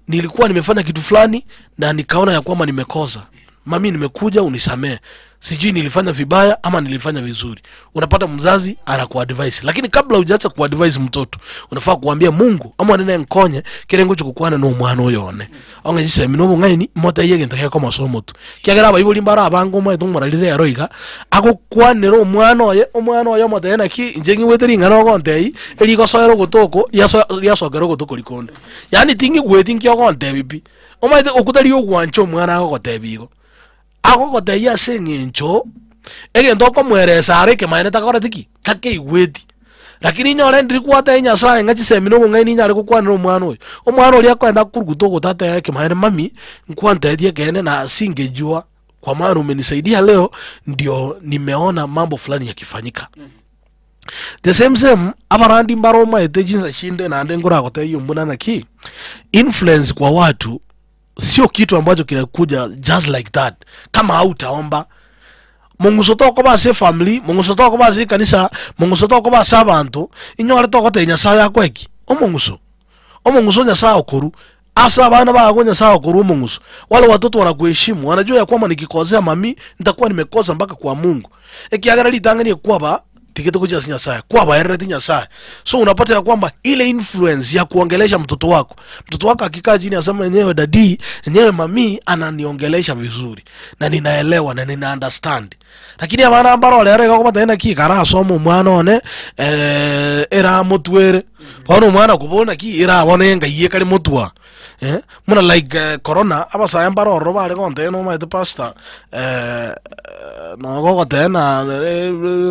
nilikuwa nimefanya kitu fulani na nikaona ya kwamba nimekosa. Mami nimekuja unisamee. sijui nilifanya vibaya ama nilifanya vizuri. Unapata mzazi anakuadvise, lakini kabla hujaacha kuadvise mtoto unafaa kuambia Mungu ama nene nkonye kile ngocho kukwana no mwana oyone onge jise minobo ngaini mota yege ntake ko masomo tu kyagera bayibuli mbara abango mwe tumuralire aroiga akukwanero omwana oyo mota yana ki njengi weteri ngano gontei eri gosoero gotoko yasogero gotoko likonde yani tingi gweti nkyo gonte bibi omaite okutari ogwancho mwana agotebigo agogote ya sengencho egento ko mweresa areke maene takora tiki take igweti lakini nyore ndiri kwata Nyasaye ngachi semino ngai nyare kukwanira omwana oyo omwana ori akwenda kuruguto gotata yake maene mami nkwante die kene na singejua kwa maana umenisaidia leo ndio nimeona mambo fulani yakifanyika. The same abarandi mbaro maete jinsa shinde na ande ngora gote hiyo mbona na ki influence kwa watu sio kitu ambacho kinakuja just like that. Kama hautaomba Mungu sotoko base family, Mungu sotoko base kanisa, Mungu sotoko base abantu, inyore toko te Nyasaye akweki. Omungu so Nyasaye okuru. Asa abana bago Nyasaye okuru Mungu. Wale watoto wanakuheshimu, wanajua ya kwamba nikikosea mami nitakuwa nimekosa mpaka kwa Mungu. Ekiagara litangani kwaba tikito kuja Nyasaye, kwaba ereti Nyasaye. So unapata ya kwamba ile influence ya kuongelesha mtoto wako akikaa chini asema yenyewe dadi, yenyewe mami ananiongelesha vizuri na ninaelewa na nina understand. Lakini abana ambaro wale areka ko batena ki kara somo mwana one era mutwere pono mwana kubona ki era abone ngaye kali mutwa muna like corona abasa ambaro roba ale konte no maite pasta no gogo tena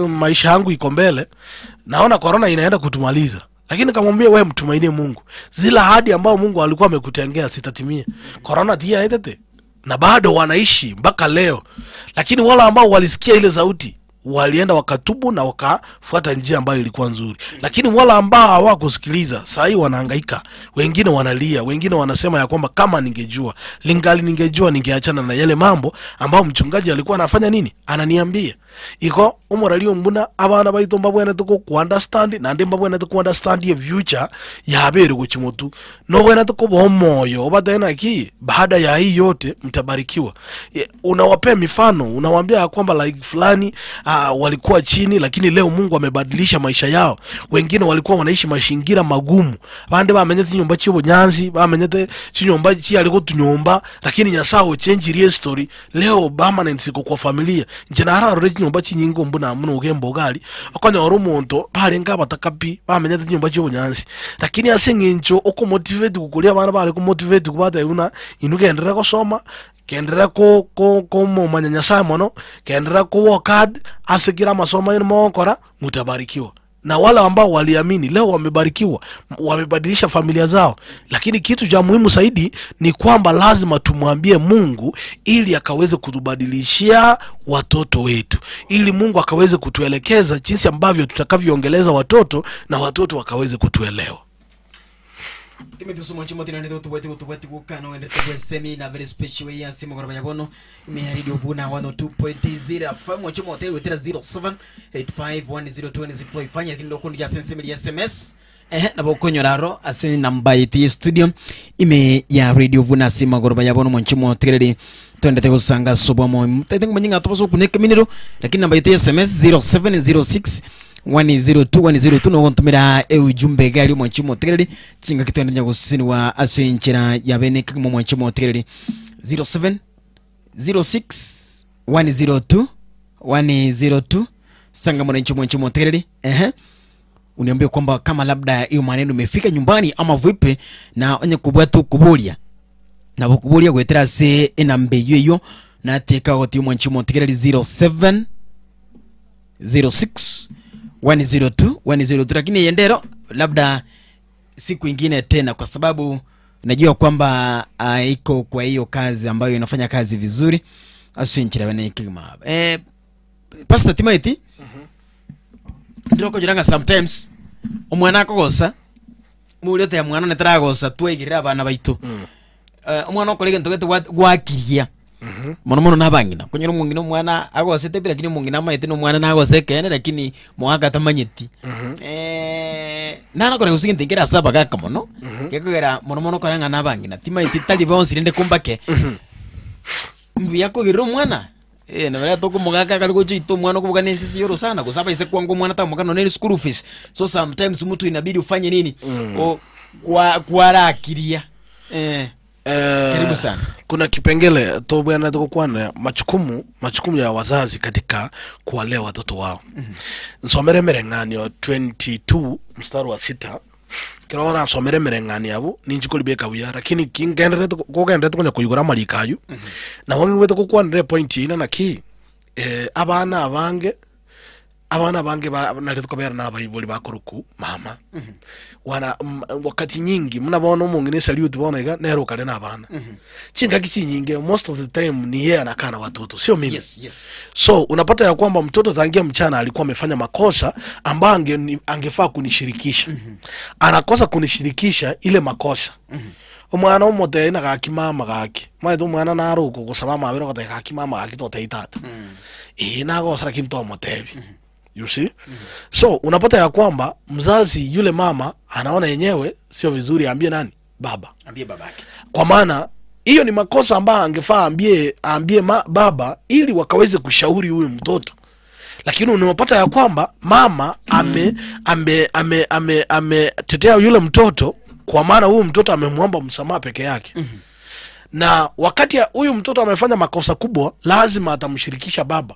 maisha yangu iko mbele, naona corona inaenda kutumaliza. Lakini kamwambia wewe mtumainie Mungu, zila ahadi ambao Mungu alikuwa amekutengea sitatimia. Corona tia etete na bado wanaishi mpaka leo. Lakini wale ambao walisikia ile sauti walienda wakatubu na wakafuata njia ambayo ilikuwa nzuri. Lakini wale ambao hawakusikiliza sasa hivi wanahangaika, wengine wanalia, wengine wanasema ya kwamba kama ningejua, ningejua ningeachana na yale mambo ambao mchungaji alikuwa anafanya nini ananiambia. Iko umoralio mbuna abana baitomba bwene tuko ku understand na ndemba bwene tuko understand ye future ya habere kuchimotu no bwene tuko bomoyo obadena ki baada ya hii yote mtabarikiwa. Unawapea mifano, unawaambia kwamba like fulani walikuwa chini lakini leo Mungu amebadilisha maisha yao. Wengine walikuwa wanaishi mashingira magumu, bande bamenyete nyumba chibo nyanzi, bamenyete chinyumba chi aliko tunyumba, lakini Nyasaye change real story. Leo permanent siko kwa familia njenara nyumba chinyingo mbuna muno ugembo gali akanya oromonto barenga batakapi bamenyete nyumba chibo nyanzi. Lakini asengencho oko motivate kukulia bana bale ku motivate kubata yuna inugendera ko soma kendera ko manya Nyasaye mono kendera ko work hard asikira masomo yenu mkora mutabarikiwa. Na wale ambao waliamini leo wamebarikiwa, wamebadilisha familia zao. Lakini kitu cha muhimu zaidi ni kwamba lazima tumwambie Mungu ili akaweze kutubadilishia watoto wetu, ili Mungu akaweze kutuelekeza jinsi ambavyo tutakavyoongeleza watoto na watoto wakaweze kutuelewa. Timete sumo chimo tinane to tuweti kukano ende to semi na very special way ya simu kwa yabono me radio vuna 102.0 famu chimo hotel wetera 0785102005 fanya lakini ndoko ya sense ya SMS na bokonyo raro ase namba yiti studio ime ya radio vuna simu kwa yabono monchimo hotel twende kusanga sobomo mtetengo manyinga topaso kuneka minero lakini namba yiti SMS 0706 102 no gontumira ujumbe gali mwanchimo tegereri chinga kitendo nya gusini wa asenchera ya bene kimo mwanchimo tegereri 07 06 102 sanga mwanchimo tegereri uniambie kwamba kama labda hiyo maneno umefika nyumbani ama vipi na onye kubwatu kubulia na bukubulia gwetera se enambe yeyo na teka goti mwanchimo tegereri 07 06 102 lakini yendero labda siku ingine tena, kwa sababu najua kwamba iko kwa hiyo kazi ambayo inafanya kazi vizuri asinchira bane kigma Pastor Timothy ndiko jiranga sometimes umwana akogosa mulete ya mwana netaragosa twegira abana baitu umwana okorege ntogete gwakiria mono nabangina kunyira mungino mwana agosete bila kini mungina maite no mwana nagoseke lakini mwaka tamanyeti nana kore usinge ngera saba kaka mono kekera mono koranga nabangina tima ititali bonsi rende kumbake mbi yako giro mwana na vale toko mugaka kali kuchito mwana kubuka nesi siyoro sana kusaba ise kwangu mwana ta mugano neni school fees. So sometimes mtu inabidi ufanye nini? Kwa akilia. Karibu sana. Kuna kipengele to bwana tuko kwana machukumu ya wazazi katika kuwalea watoto wao. Nsomere merengani wa 22 mstari wa 6. Kirora nsomere merengani abo ninjikoli beka buya lakini kingendere to kogendere to kuyigura malikayu. Na wangi weto ko kwana point ina na ki abana bange nalituka bera na abayibuli bakuruku mama. Wana wakati nyingi mnabona umungine salute bona iga nero kale na abana. Chinga kichi nyingi most of the time ni yeye anakaa na watoto sio mimi. Yes. So unapata ya kwamba mtoto tangia mchana alikuwa amefanya makosa ambayo angefaa kunishirikisha. Anakosa kunishirikisha ile makosa. Umwana umote na kakimama gaki. Maitu mwana na aruko kusaba mabiro kote kakimama gaki tote itata. Na go sara kinto motebi. You see? So unapata ya kwamba mzazi yule mama anaona yenyewe sio vizuri ambie nani? Baba. Ambie babake. Kwa maana hiyo ni makosa ambayo angefaa ambie baba ili wakaweze kushauri huyu mtoto. Lakini unapata ya kwamba mama tetea yule mtoto kwa maana huyu mtoto amemwomba msamaha peke yake. Na wakati huyu mtoto amefanya makosa kubwa lazima atamshirikisha baba.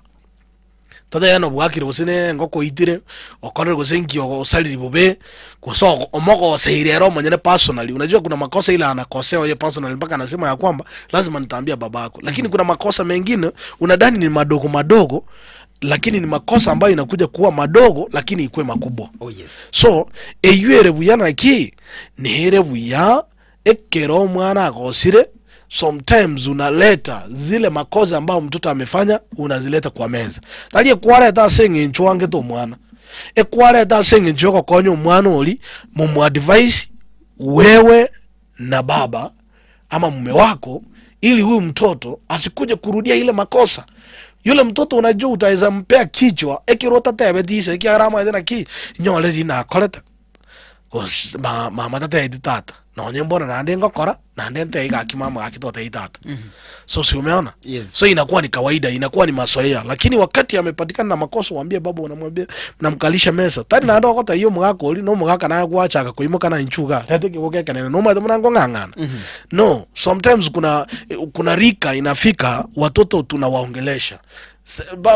Tada yana bwakire gusene ngoko itire okore gusenki osaliri bobe kuso omoko sairero manyene personally. Unajua kuna makosa ila anakosea yeye personally mpaka anasema ya kwamba lazima nitaambia babako. Lakini kuna makosa mengine unadhani ni madogo lakini ni makosa ambayo inakuja kuwa madogo lakini ikue makubwa. So eyuere buyana ki ni here buya ekero mwana akosire. Sometimes unaleta zile makosa ambao mtoto amefanya unazileta kwa meza. Taliye kwaleta sengi nchwange to mwana. Kwaleta sengi nchoko konyo mwana oli mumu advice wewe na baba ama mume wako ili huyu mtoto asikuje kurudia ile makosa. Yule mtoto unajua utaweza mpea kichwa ekirota tebetise ekiarama edena ki nyole dina koleta. Mama tate editata. Na onyembona nande ngokora nande nte ikakimama akitote itata. So si umeona? So inakuwa ni kawaida, inakuwa ni mazoea. Lakini wakati amepatikana na makosa waambie baba, unamwambia mnamkalisha mesa. Tani na ndo kota hiyo mugako oli no mugaka na kuacha akakuimuka na inchuga. Lete kiboke kanene no mwa mnango ngangana. No, sometimes kuna rika inafika watoto tunawaongelesha.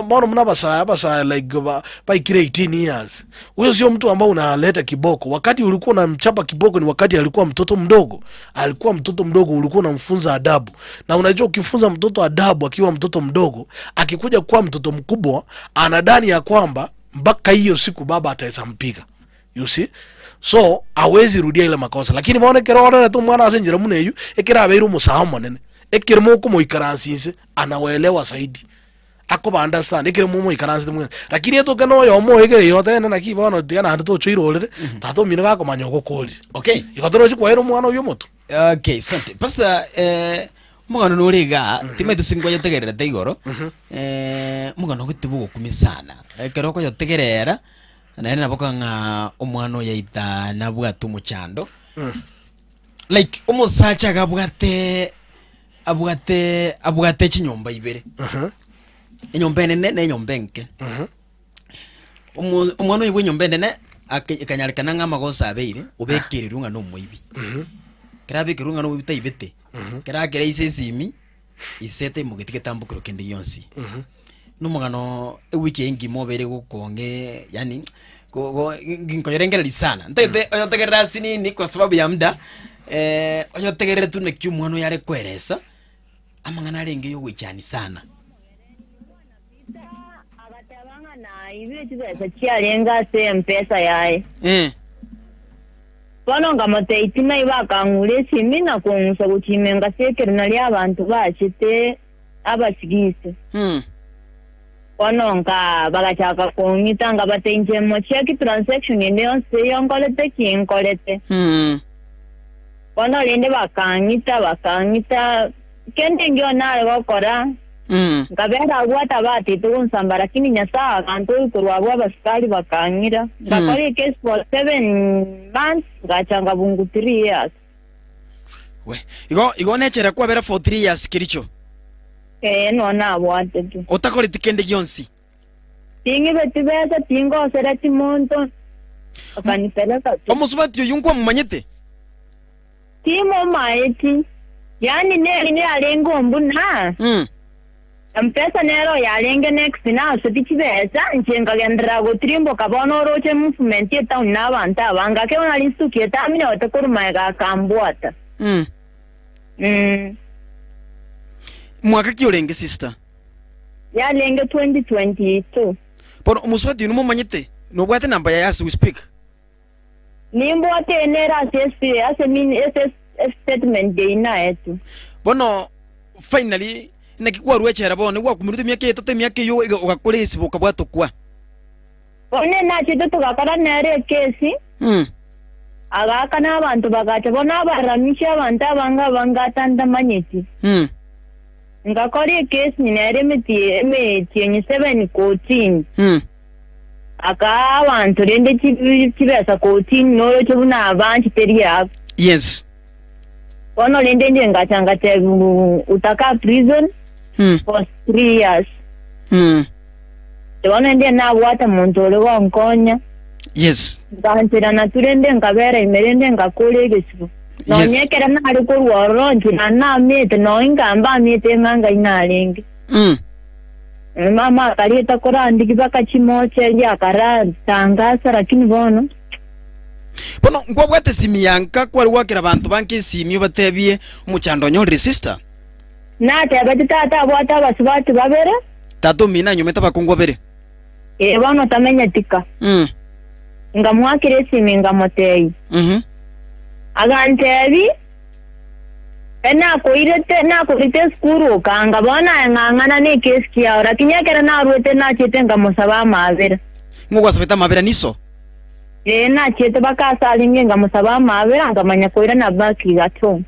Mbona mnabasa like by 18 years. Huyo sio mtu ambao unaleta kiboko. Wakati ulikuwa unamchapa kiboko ni wakati alikuwa mtoto mdogo. Alikuwa mtoto mdogo ulikuwa unamfunza adabu. Na unajua ukifunza mtoto adabu akiwa mtoto mdogo, akikuja kuwa mtoto mkubwa, anadhani ya kwamba mpaka hiyo siku baba ataweza mpiga. You see? So hawezi rudia ile makosa. Lakini maone kerora tu mwana asenjira muneyu, ekira aberu musahamu nene. Ekirimo kumoikaransinse anawaelewa zaidi. Ako ba understand ikire mumo ikaranse mwe lakini eto kano yo mo ege yo tena na kibono tigana hando chiro lere tato minaga ko manyoko koli. Okay, ikotoro chiko ero mwana uyo moto. Okay, sante pastor mugano nuriga timetu singo yategerera teigoro mugano gutibugo kumisana keroko yategerera na ena bokanga omwana yaita na bwatu muchando like umusacha gabwate abwate chinyomba ibere enyomba nene na enyomba nke omwana oyibwe enyomba nene akanyarikana ng'amagosa abeire obekererunga n'omwibi kerabekirunga n'omwibi taibete kerakera isesimi isete mugeti getambukiro kende yonsi n'omugano ewiki engimo obere gukonge yani nginkoyerengereri sana ntete oyotegerera sinini kwa sababu ya muda oyotegerera tu nekyo omwana yare kweresa amang'ana arenge yo gwichani sana Ibi chibesa chialenga se mpesa yae. Bano ngamote itima ibakangule simina kungusa kuchimenga sekere nali abantu bachite abasigise. Bano nga bagachaka kungita nga batenje mo check transaction ende se yongolete kinkolete. Bano lende bakangita kende ngyo nae bakora. Ngabera gwata bati tunsamba lakini nyasa kanto kurwabwa basikali bakangira ngakore case for 7 months gachanga bungu 3 years we igo nechera kwa bera for 3 years kiricho no nabwate tu otakore tikende gionsi tingi betibesa tingo sera timonto akanipeleka tu omusubati oyungwa mumanyete timo maeti yani ne alengo mbuna mpesa nero yalenge next na so tichibesa nchenga gendra go trimbo kabono roche movement eta n'abantu abanga ke ona lisuki tamine otakuruma ga kambwata mwaka ki olenge sister yalenge 2022 por omusubati numumanyete no bwate namba ya as we speak nimbo atenera sesi asemini ss statement de ina etu bono finally nakikuwa ruechera bono gwa kumiruta myaka etatu myaka yo ugakore isibuka bwatokwa one na chito tugakara nere kesi agaka n'abantu bagacha bona baramisha abantu abanga bangatanda manyeti ngakore kesi nere meti enye 7 14 aka abantu rende kibesa 14 no cyo buna abanchi teria yes ono rende ngachanga te utaka prison for 3 years ono rende na wata montolo wankonya yes ngantira na turende ngabera imerende ngakole gesibu no nyekera na ari ko ruoronji na mete no ingamba mete manga inalingi mama karieta korandi kibaka chimoche ya karatangasa lakini bono ngwa bwate simi yanka kwari wakira abantu banke simi batebie umuchando nyondri sister nate abatata bwata basubati babere tato mina nyumeta bakongwa bere bono tamenya tika ngamwakire simi ngamotei agantebi ena koirete na korite skuru kanga bona ngangana ne keski ya ora kinyakera na ruete na chete ngamusaba mabera ngwa sabeta mabera niso na chete bakasa alinge ngamusaba mabera ngamanya koira na baki gato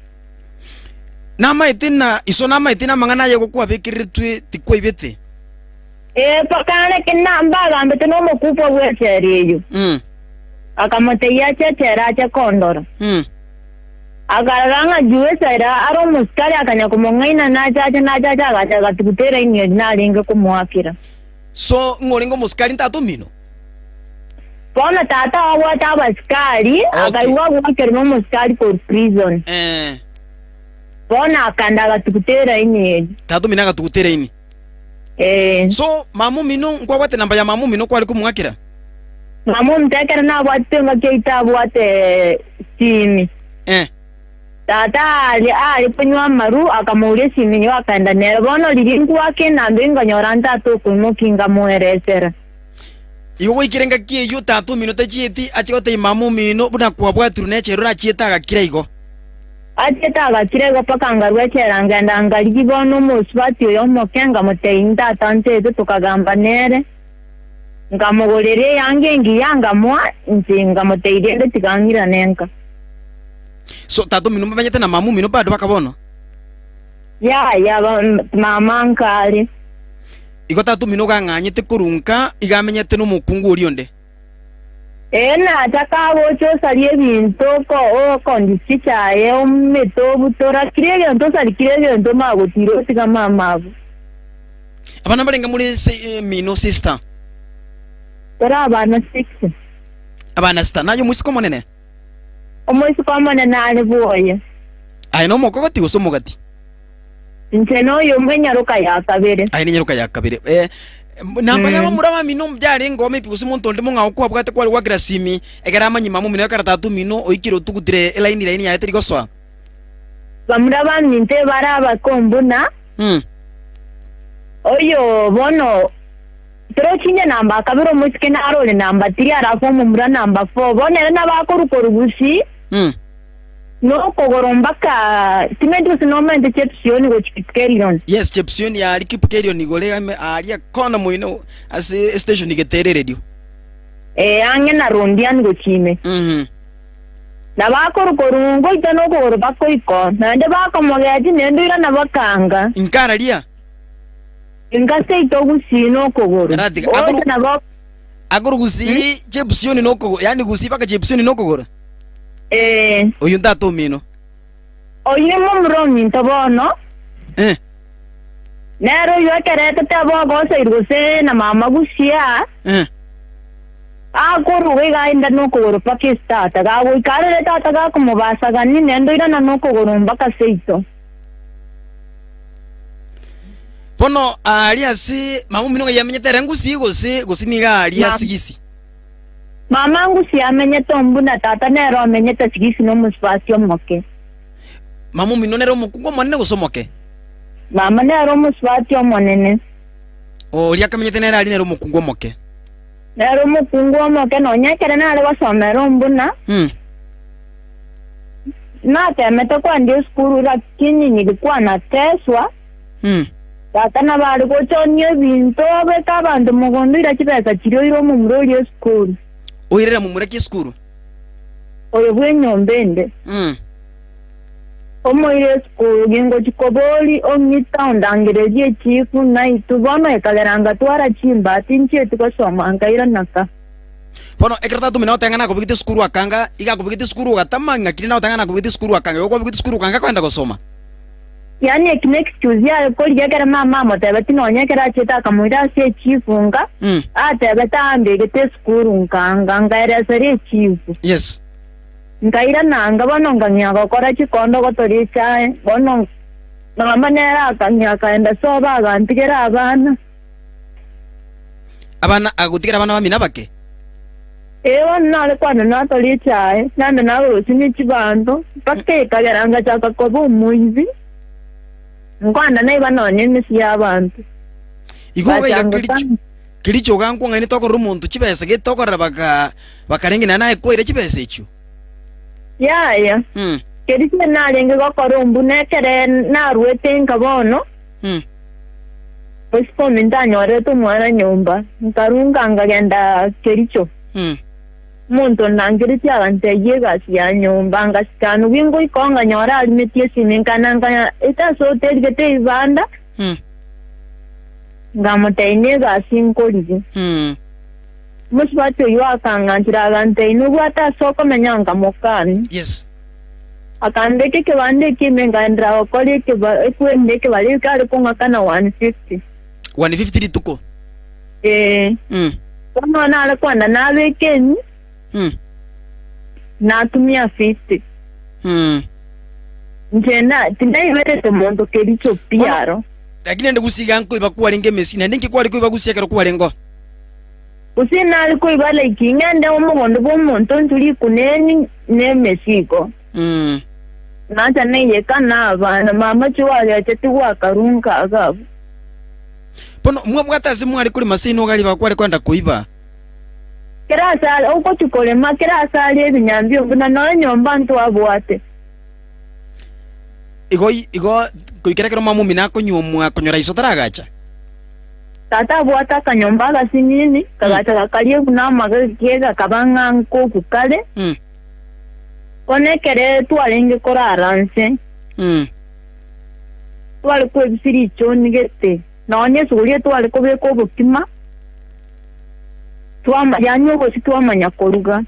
na maitina iso na maitina mangana yego kwa bekiritwe tikwa ibete pakana kinna mbaga ambete no mokupo wechereyo akamote ya chechera cha kondoro agaranga juwe saira aro muskari akanya kumongaina na chacha agacha tukutera inyo na linga kumwakira so ngolingo muskari ntatu mino pona tata wa taba skari akaiwa wakera no muskari for prison pona akanda tukutera inyo tatu mina tukutera ini so mamu mino ngwa wate namba ya mamu mino kwali kumwakira mamu mtekera na wate ngakeita wate simi tata ali punywa maru akamulia siminyo akanda nera bono liringu wake nambinga nyoranta to kumukinga mueresera iwo wikirenga kiyo tatu minota chieti achigote imamu mino buna kwa bwatu necherura chieta agakira igo acheta agakira igo paka ngarwechera ngenda ngaligi bono musubati yo mokenga muteinda tante to tukagamba nere ngamugorere yange ngiyanga mwa nzinga muteirende tigangira nenka so tatu mino mbanyete na mamu mino bado bakabono ya mama nkari iko tatu mino ganganyete kurunka igamenyete no mukungu urionde na takabo cho salie binto ko kondisi chae o meto butora kirege ndo sali kirege ndo magotiro tiga mama abana balenga muri mino sister tara abana 6 abana sister nayo musiko monene omoisi kwamana nane boye ai no mokogoti usomogati nteno yo mwenyaruka ya kabere ai ni nyaruka ya kabere namba ya murama mino mbyare ngome pikusi montonde monga okwa bwate kwali wakira simi egara manyi mamu mino yakara tatu mino oikiro tukutire elaini ya eteri goswa bamuraba minte baraba kombuna oyo bono pero chinya namba kabiro musike na arole namba 3 arafo mumura namba 4 bonera na bakorukoru gusi no kogorombaka timedu sinomende chepsioni go chipkelion yes chepsioni ya likipkelion igole aria kona muino as station igetere radio ange na rondian go chime na bakorukoru ngo itano kogoro bakoiko na nde bakomogeati nendo ira na bakanga inkara lia ingase itogusi no kogoro aguru gusi chepsioni no kogoro yani gusi baka chepsioni no kogoro oyu ndato mino oyu mumromi ntobono nero yokerete tebo gosa irgose na mama gusia akoruwe gainda nokogoro pakistata gago ikarere tata ga kumubasa gani nendo ira na nokogoro mbaka seito pono aliasi mamu minonga yamenyete rengusi gosi niga aliasi gisi mama ngusi amenye tombu na tata nero amenye sigisi no musfasio moke mamu minonero mukungo monene gosomoke mama nero musfasio monene o lia kamenyete nero ali nero mukungo moke nero mukungo moke no nyekere na ale basomero mbuna na temete kwa ndio skuru lakini nilikuwa nateswa tata na bali gochonye bintu beka abantu mugondo ira kibeka kirio iro mu murori skuru oirera mu muraki skuru oyo bwenyombende omoire skuru gingo chikoboli omita ondangereje chifu na itubona ekaleranga twara chimba tinche tukosoma ngaira naka pono ekrata tumina otangana ko bigite skuru akanga iga ko bigite skuru gatama ngakiri na otangana ko bigite skuru akanga ko bigite skuru kanga kwenda gusoma yani excuse ya ko yagera mama motebeti no nyekera cheta kamuira se chifunga atebeta ambegete skuru nkanga ngaira sare chifu yes ngaira nanga bono nganya gukora chikondo gotori chae bono mama nera akanya kaenda soba agantigera abana agutigera abana bamina bake ewa nale kwano natori chae nande nawe sini chibando pake kageranga chaka kobu muizi ngwanda naye banone misi y'abantu igoga kiricho ganko ngani toko rumuntu kibese gitokora bakarengena naye koire kibese ekyo ya kiricho nalenge gokorumbu nekere narwete ngabono Pospo mindanyore tu mwana nyumba nkarunga ngagenda kiricho muntu nangiriti abanteye gasi ya nyumba ngasikana wingo ikonga nyora alimitie sininkananga ita so tergete ibanda ngamuteine gasi nkolize musbato yo akangantira abanteye nubata soko menyanga mokani yes akandeke ke bande ke mengandra okole ke ekwende ke bali kale konga kana 150 tuko kono na ala kwanda na bekeni natumia 50 njena tinaibere tomondo kericho piaro lakini ende gusiga nko ibakuwa lenge mesina ndinki kwali ko ibagusiya kero kuwa lengo usina aliko ibala ikingende omugondo bomuntu ntuli kuneni ne mesiko nacha neye kana abana mama chiwali achetuwa karunka agabu pono mwa bwatazi mwali kuli masino gali bakwali kwenda kuiba kerasa uko chukole makerasa ali ebinyambyo buna no nyomba ntu abwate igo kuikerekero mamu minako nyomwa konyora isotara gacha tata abwata kanyomba gasinini kagacha kakalie kuna magagega kabanga nko kukale konekere twalenge koraranse twali kwebisiri chonigete naonye sugulie twali kobeko bukima yanyo gosi twamanya koruga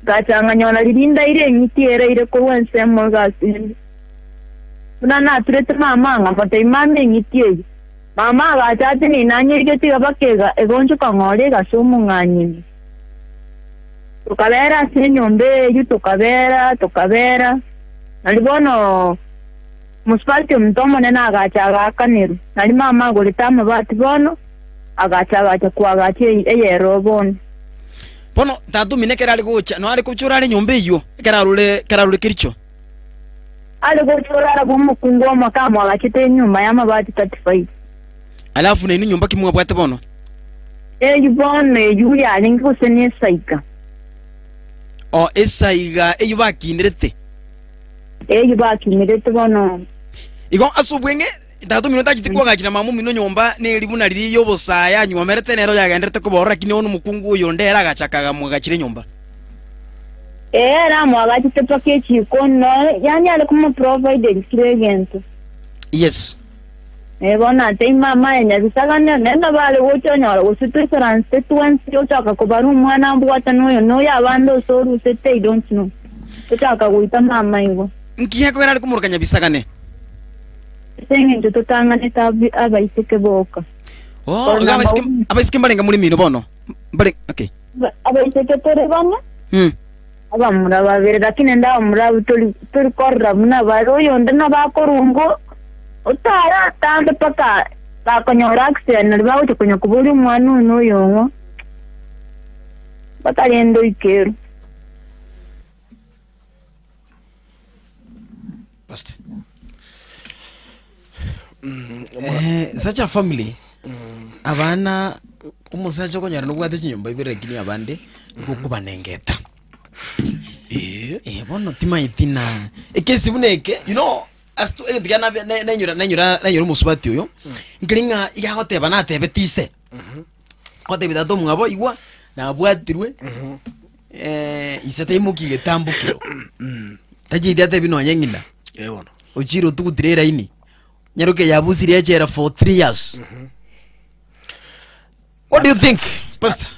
gachanga nyona lirinda ile nyitiera ile kowense mo gasindi na turete mama ngapata imame nyitie mama gachate ni nanyirigeti gabakega egonjo kangore gasumu nganyini tukabera senyombe yu tukabera nalibono muspalti mtomo nena agacha kaniru nali mama golitama bati bono agacha kwa eyerobon pono tatu minekera ali gocha no ali kuchura ali nyombe iyo kerarule kiricho ali kuchura ala kumukungo makamo agachite nyumba ya mabati 35 alafu na inu nyumba kimwa bwate bono bono yu ya lingo sene saika esaiga eyo bakinirete bono igo asubwenge tatu minota chitikwa gachira mamu mino nyomba ne libuna liri yobosaya nyuma merete nero yagendete kuborora kine onu mukungu uyo ndera gachakaga mwagachire nyomba era mwagachite pakechi kono yani ale kuma provide experience yes bona te mama enya bisagane nenda bale wochonya usituisaranse tuansi ochaka kubaru mwana mbwata noyo no yabando soru sete I don't know ochaka kuita mama iwo nkiyako era kumurukanya bisagane sengi tutotangane tabi abaiseke boka abaiseke mbalenga muri mino bono mbale okay abaiseke tore bana abamura babere lakini ndawo murabu tuli korra muna baro yonde na bakorungo utara tambe paka bakonyora accident nalbawo tukonya kubuli mwana uno yongo bataliendo ikero Basta. Such a family. Abana umusacha konyara nubwate chinyomba ibirekini abande kukuba nengeta. Bono tima itina. Ekesi buneke, you know, astu ndigana nanyura umusubati uyo. Nkiringa igagote bana tebetise. Kote bidato mungabo igwa na abwatirwe. Isate imukige tambukiro. Taji idiate bino anyengina. Ochiro tukutirera ini nyaruke yabusiri yachera for 3 years. What do you think, Pastor?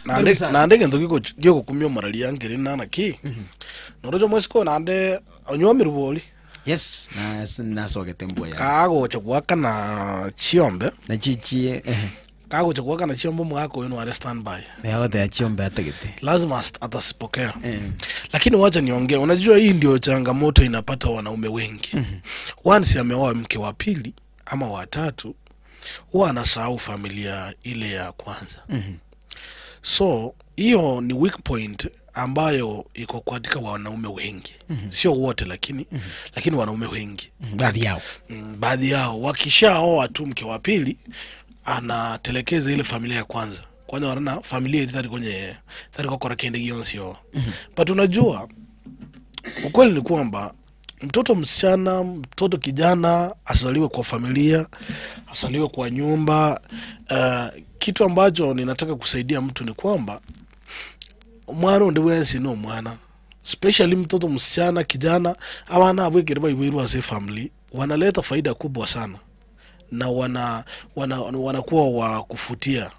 Nande ngendo giko kumyo marali yangere nana ki norojo mwesko nande onyomi ruboli. Yes, na soge tembo ya kago chakwa na chiombe na chichi kago chakwa na chiombe mwako wenu wale standby ya wote ya chiombe atakete lazima atasipokea. Lakini wacha niongee, unajua hii ndio changamoto inapata wanaume wengi. Once ameoa mke wa pili ama wa tatu huwa anasahau familia ile ya kwanza. So hiyo ni weak point ambayo iko katika wanaume wengi. Sio wote lakini wanaume wengi. Baadhi yao wakishaoa tu mke wa pili anatelekeza ile familia ya kwanza. Kwani wana familia itari kwenye kwa kende gionsi. But unajua ukweli ni kwamba mtoto msichana, mtoto kijana asaliwe kwa familia, asaliwe kwa nyumba. Kitu ambacho ninataka kusaidia mtu ni kwamba mwana ndiwe sino mwana, especially mtoto msichana kijana abana abwekere bayibiru as a family wanaleta faida kubwa sana na wanakuwa wa kufutia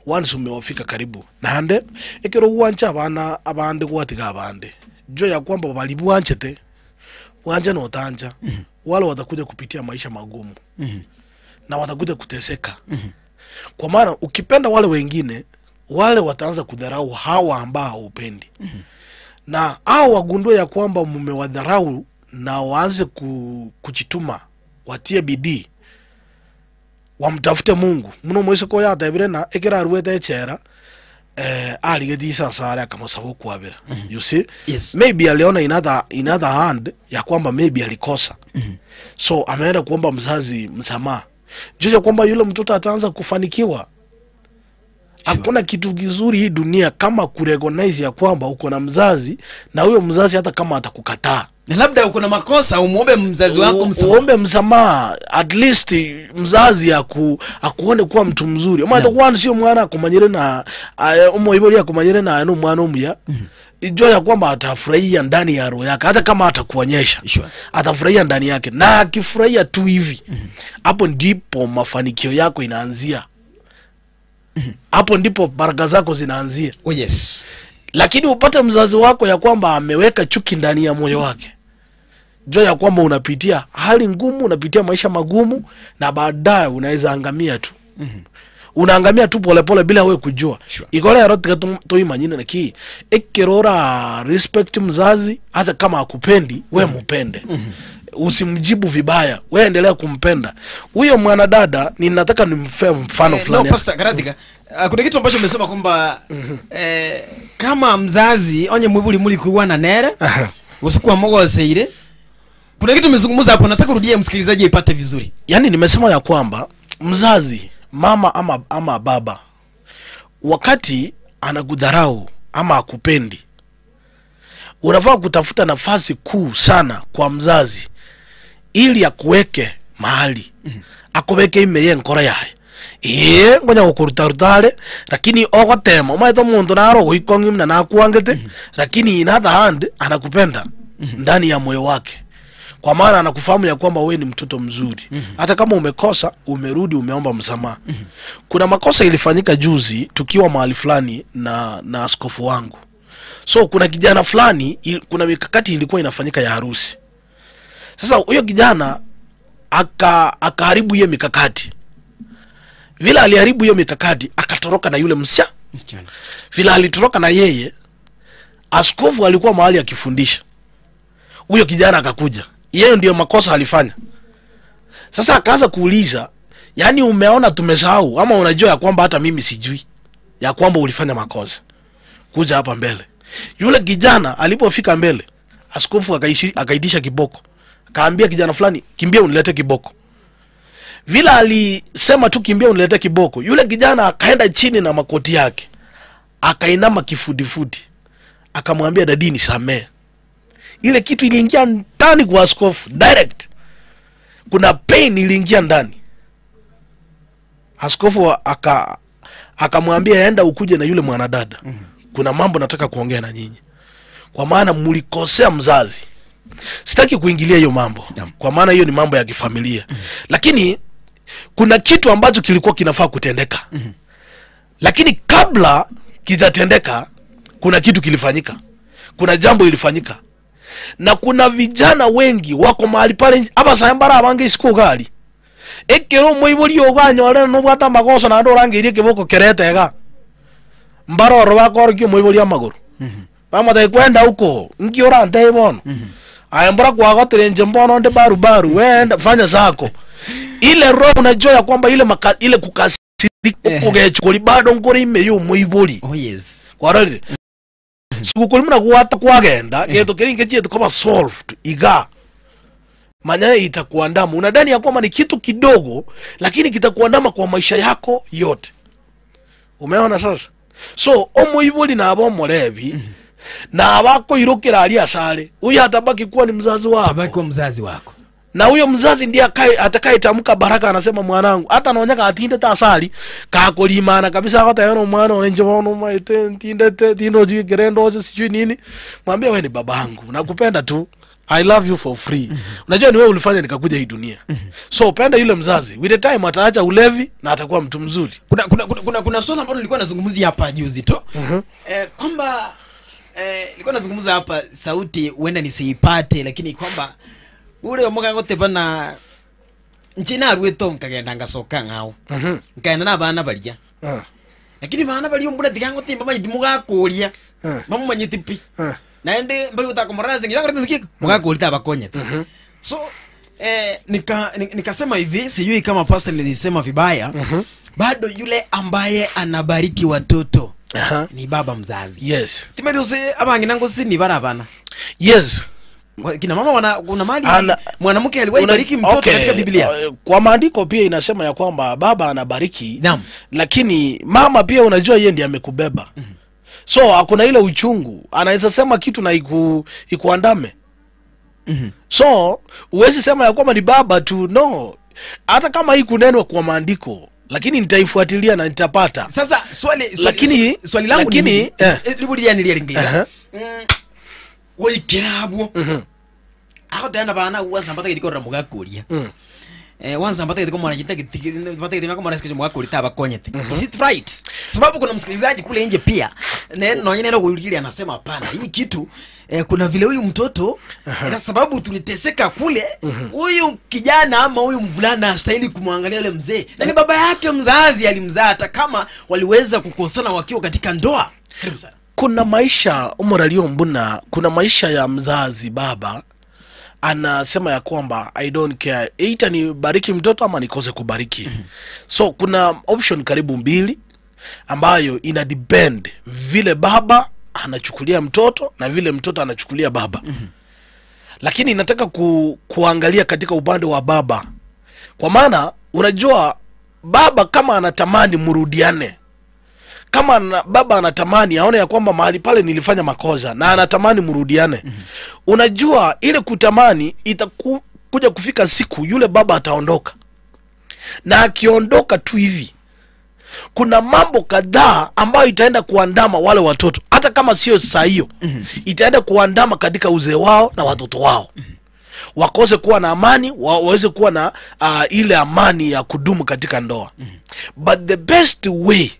once umewafika karibu. Nande ekero uwancha abana abande kwatiga abande jo ya kwamba balibu wanchete wanja na utanja wale watakuja kupitia maisha magumu na watakuja kuteseka. Kwa maana ukipenda wale wengine wale wataanza kudharau hawa ambao upendi. Na hao wagundue ya kwamba mumewadharau na waanze kuchituma, watie bidii, wamtafute Mungu. Muno mwese ko ya tabire na ekera ruwete echera aligedisa sara kama sababu kuabira. You see? Yes. Maybe aliona in other hand ya kwamba maybe alikosa. So ameenda kuomba mzazi msamaha. Jua kwamba yule mtoto ataanza kufanikiwa. Hakuna kitu kizuri hii dunia kama kurecognize ya kwamba uko na mzazi na huyo mzazi hata kama atakukataa. Na labda uko na makosa umuombe mzazi wako msamaha. Uombe msamaha, at least mzazi akuone kuwa mtu mzuri. Ama atakuwa sio mwana akumanyire na umoibori akumanyire na no mwana umuya. Ijua ya kwamba atafurahia ndani ya roho yake hata kama atakuonyesha. Atafurahia ndani yake na akifurahia tu hivi. Hapo ndipo mafanikio yako inaanzia. Hapo ndipo baraka zako zinaanzia. Oh yes. Lakini upate mzazi wako ya kwamba ameweka chuki ndani ya moyo wake. Jua ya kwamba unapitia hali ngumu, unapitia maisha magumu na baadaye unaweza angamia tu. Unaangamia tu pole pole bila wewe kujua. Ikola ya rote to imanyine na ki ekerora respect mzazi hata kama akupendi wewe mpende. Usimjibu vibaya, wewe endelea kumpenda. Huyo mwanadada ninataka nimpe mfano fulani. No, Pastor Karadika, kuna kitu ambacho umesema kwamba kama mzazi onye mwibuli muli kuwa na nere usiku wa mogo seire. Kuna kitu umezungumza hapo, nataka urudie msikilizaji ipate vizuri. Yaani nimesema ya kwamba mzazi, mama ama baba, wakati anakudharau ama akupendi, unafaa kutafuta nafasi kuu sana kwa mzazi ili akuweke mahali. Akuweke imeye nkora yae. Ngonya gukurutarutare lakini ogotema umaito muntu naro guikongi mna nakuangete lakini in other hand anakupenda ndani ya moyo wake. Kwa maana anakufahamu ya kwamba wewe ni mtoto mzuri. Hata kama umekosa, umerudi umeomba msamaha. Kuna makosa ilifanyika juzi tukiwa mahali fulani na askofu wangu. So kuna kijana fulani, kuna mikakati ilikuwa inafanyika ya harusi. Sasa huyo kijana akaharibu hiyo mikakati. Vile aliharibu hiyo mikakati, akatoroka na yule msichana. Vile alitoroka na yeye, askofu alikuwa mahali akifundisha. Huyo kijana akakuja. Yeye ndio makosa alifanya. Sasa akaanza kuuliza, yani umeona tumesahau ama unajua ya kwamba hata mimi sijui ya kwamba ulifanya makosa? Kuja hapa mbele. Yule kijana alipofika mbele, askofu akaitisha kiboko. Akaambia kijana fulani, kimbia unilete kiboko. Vile alisema tu kimbia unilete kiboko, yule kijana akaenda chini na makoti yake. Akainama kifudifudi. Akamwambia dadi nisamee. Ile kitu iliingia ndani kwa askofu direct. Kuna pain iliingia ndani. Askofu akamwambia enda ukuje na yule mwanadada. Kuna mambo nataka kuongea na nyinyi. Kwa maana mlikosea mzazi. Sitaki kuingilia hiyo mambo. Kwa maana hiyo ni mambo ya kifamilia. Lakini kuna kitu ambacho kilikuwa kinafaa kutendeka. Lakini kabla kijatendeka, kuna kitu kilifanyika. Kuna jambo ilifanyika. Na kuna vijana wengi wako mahali pale hapa sayambara abange isiku gali. Ekero moiboli oganya wale no bwata makosa na ndo rangirie kiboko kerete ga. Mbaro roba koryo moiboli amaguru. Mama dai kwenda huko, ngiora ndai bono. Ayambara kwa gotere njembono nde baru wenda fanya zako. Ile roho unajua ya kwamba ile kukasirika kugechukuli bado ngori imeyo moiboli. Oh yes. Kwa rali. Sukuli muna kuwata kwagenda geto keringe chetu kama solved iga. Manya itakuandama. Unadhani ya kwamba ni kitu kidogo lakini kitakuandama kwa maisha yako yote. Umeona sasa? So omoiboli na abo molebi na abako irokera ali asale. Huyo atabaki kuwa ni mzazi wako. Atabaki kuwa mzazi wako. Na huyo mzazi ndiye atakayetamka baraka, anasema mwanangu hata anaonyaka atinde ta asali kakolimana kabisa hata yana mwana onje bono maite tinde tindo jigerendo je sijui nini. Mwambie wewe ni babangu, nakupenda tu. I love you for free. Unajua ni wewe ulifanya nikakuja hii dunia. So penda yule mzazi. With the time ataacha ulevi na atakuwa mtu mzuri. Kuna swala ambalo nilikuwa nazungumzia hapa juzi tu. Kwamba nilikuwa nazungumza hapa sauti huenda nisiipate, lakini kwamba ule omoga gote bana nchina rweto nkagenda ngasoka ngao. Nkaenda na bana barya. Lakini bana bari ombura digango timba mayibi mugakuria. Mamumanyitipi. Naende mbali utakomaraza ngirango tindiki mugakurita abakonyete. So nikasema hivi, sijui kama pastor nilisema vibaya. Bado yule ambaye anabariki watoto ni baba mzazi. Yes. Timerose abangi nango si ni barabana. Yes. Kina mama kuna mali mwanamke aliwahi bariki mtoto katika Biblia. Kwa maandiko pia inasema ya kwamba baba anabariki. Lakini mama pia unajua yeye ndiye amekubeba. So hakuna ile uchungu. Anaweza sema kitu na ikuandame. So uwezi sema ya kwamba ni baba tu, no. Hata kama hii kunenwa kwa maandiko, lakini nitaifuatilia na nitapata. Sasa swali langu ni libulia nilialingia. Woikirabwo. Ako tena bana uwanza mpata kidikora mugakuria. Wanza mpata kidikora mwana kitaki mpata kidikora mwana sikije mugakurita abakonyete. Is it right? Sababu kuna msikilizaji kule nje pia neno neno kuhubiri anasema hapana. Hii kitu kuna vile huyu mtoto na sababu tuliteseka kule, huyu kijana ama huyu mvulana astahili kumwangalia yule mzee. Na ni baba yake mzazi alimzaa hata kama waliweza kukosana wakiwa katika ndoa. Karibu sana. Kuna maisha umoralio mbuna, kuna maisha ya mzazi baba anasema ya kwamba I don't care, eita ni bariki mtoto ama nikose kubariki. So kuna option karibu mbili ambayo ina depend vile baba anachukulia mtoto na vile mtoto anachukulia baba. Lakini nataka kuangalia katika upande wa baba. Kwa maana unajua baba kama anatamani murudiane, kama baba anatamani aone ya kwamba mahali pale nilifanya makosa na anatamani murudiane. Unajua ile kutamani itakuja kufika siku yule baba ataondoka. Na akiondoka tu hivi, kuna mambo kadhaa ambayo itaenda kuandama wale watoto. Hata kama sio saa hiyo, itaenda kuandama katika uzee wao na watoto wao. Wakose kuwa na amani, waweze kuwa na ile amani ya kudumu katika ndoa. But the best way,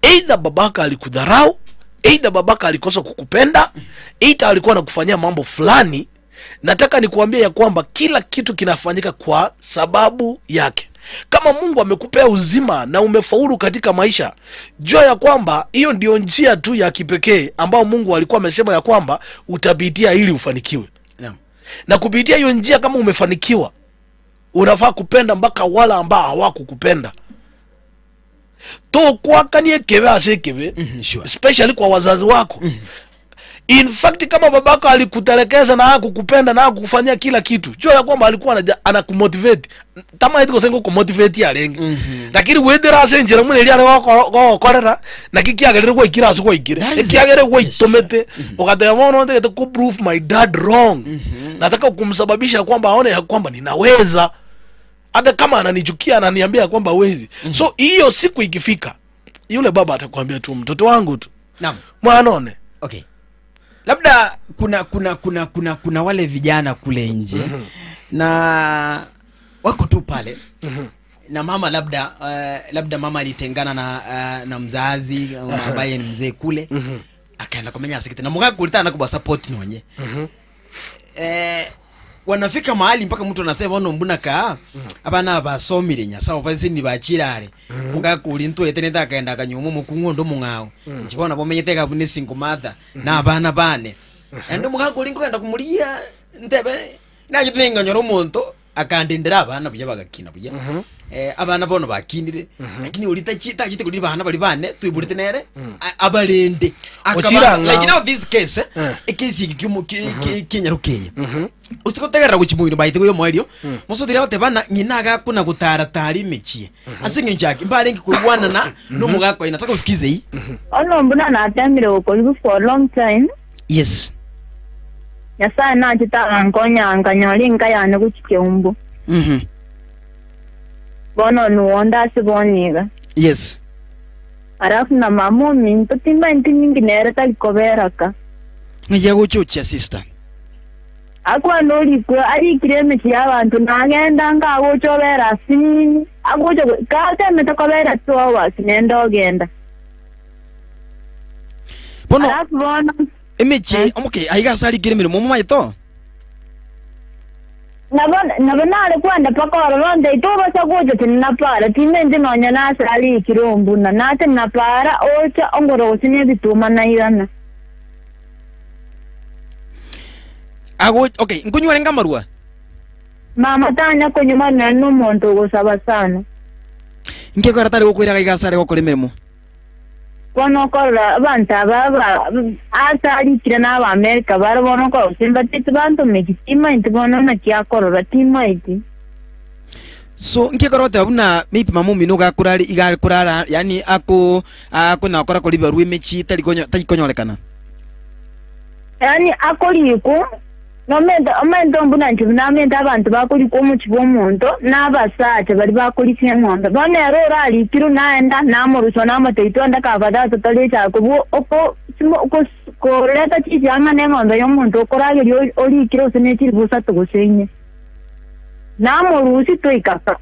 either babaka alikudharau, either babaka alikosa kukupenda, either alikuwa anakufanyia mambo fulani, nataka nikuambia ya kwamba kila kitu kinafanyika kwa sababu yake. Kama Mungu amekupea uzima na umefaulu katika maisha, jua ya kwamba hiyo ndio njia tu ya kipekee ambao Mungu alikuwa amesema ya kwamba utapitia ili ufanikiwe. Na kupitia hiyo njia kama umefanikiwa, unafaa kupenda mpaka wala ambao hawakukupenda. To kwa kanie kebe asekebe, especially kwa wazazi wako. In fact kama babako alikutelekeza na hakukupenda na hakukufanyia kila kitu, jua ya kwamba alikuwa anakumotivate. Tama hitiko sengo kumotivate ya lengi. Lakini wedera asenjera mune eli wako korera na kikiagerere kwa ikira asu kwa ikire. Kikiagerere kwa itomete okataya mono ndete ku prove my dad wrong. Nataka kumsababisha kwamba aone ya kwamba ninaweza. Hata kama ananichukia ananiambia kwamba hawezi. So hiyo siku ikifika, yule baba atakwambia tu mtoto wangu tu. Naam. Mwanone. Okay. Labda kuna wale vijana kule nje na wako tu pale na mama labda mama alitengana na mzazi ambaye ni mzee kule akaenda kumenya asikite na mugaga kulitana kuba support nonye wanafika mahali mpaka mtu anasema ono mbuna ka abana basomire nyasawo basi ni bachirare mugaga kulintu eteneta akaenda akanyumu mukungondo mungao njibona bomenyeteka bune single mother na abana bane endo mugaga kulinko enda kumulia ntebe nagitinga nyoro muntu akandindira abana buya bagakina buya abana bono bakinire lakini ulita chita chite kuli bana bali bane tuiburite nere abalende akaba like now this case ekesi kinyarukeye usikotegera guchimuino baite yo mwerio musodira bate bana nyinaga kuna gutara tari mechie asinge njaki mbare ngi kuwana na no mugako inataka usikize hii ono mbona na atemire ukoligu for a long time. Yes. Yasa na chita ngonya nganyoli ngayane guchikyumbu. Bono nuonda siboniga. Yes. Arafu na mamu minto timba nyingi nere talikoberaka. Ngiye guchucha sister. Akwa noli kwa ari kireme cy'abantu nagenda ngaho cyobera sinini agoje kate metakobera towa sinendo genda. Bono emeche okay aigasari kireme mu maito. Nabona ale kwanda pakora ronde itoba sagoje tinapara timenje nonya nasali kirombu na nate napara ocha ongoro sine bituma na irana. Okay, nkunywa ngamarua. Mama tanya kunyuma na numuntu gusaba sana. Nge ko ratari gukwira kaigasare gukora imirimo. Kono kora abantu baba asali kira na America barabona ko simba titbanto mekitima intibona na kyakora tima iti. So nge ko rota una maybe mamu minoga kurari igal kurara yani ako na kora ko libaru mechi talikonyorekana. Yani akoliko nomendo mbuna ntibunamenda abantu bakoliko mu kibomuntu n'abasaate bali bakoliko emonda bone rora ali kiru naenda namuruso namateito ndakavada totali cyako oko ko leta kijanga n'emonda y'omuntu okorage oli kiru sinekiri busa tugusenye namurusi toikaka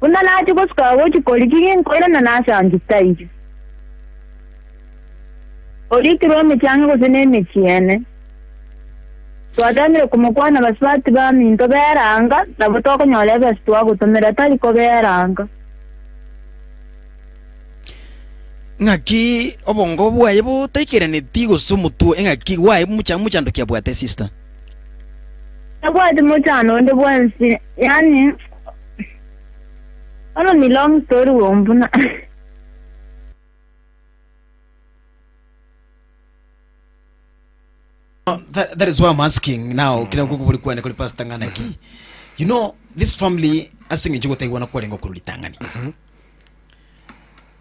bunda nati koska wochi koliki koira na nasangitai oli kiru mechango sinene chiene. Twadamire kumukwana baswati ba minto beranga nabutoko nyole bestwa gutumira tali ko beranga. Ngaki obongo bwaye bu taikirane tigo sumutu engaki waye muchando kya bwate sister. Abwate muchano ndo bwansi yani ono ni long story wombuna. That is why I'm asking now. Kina kuku bulikuwa ne kulipa stangana ki. You know this family asinge jugo taiwana kwa lengo kulitangani.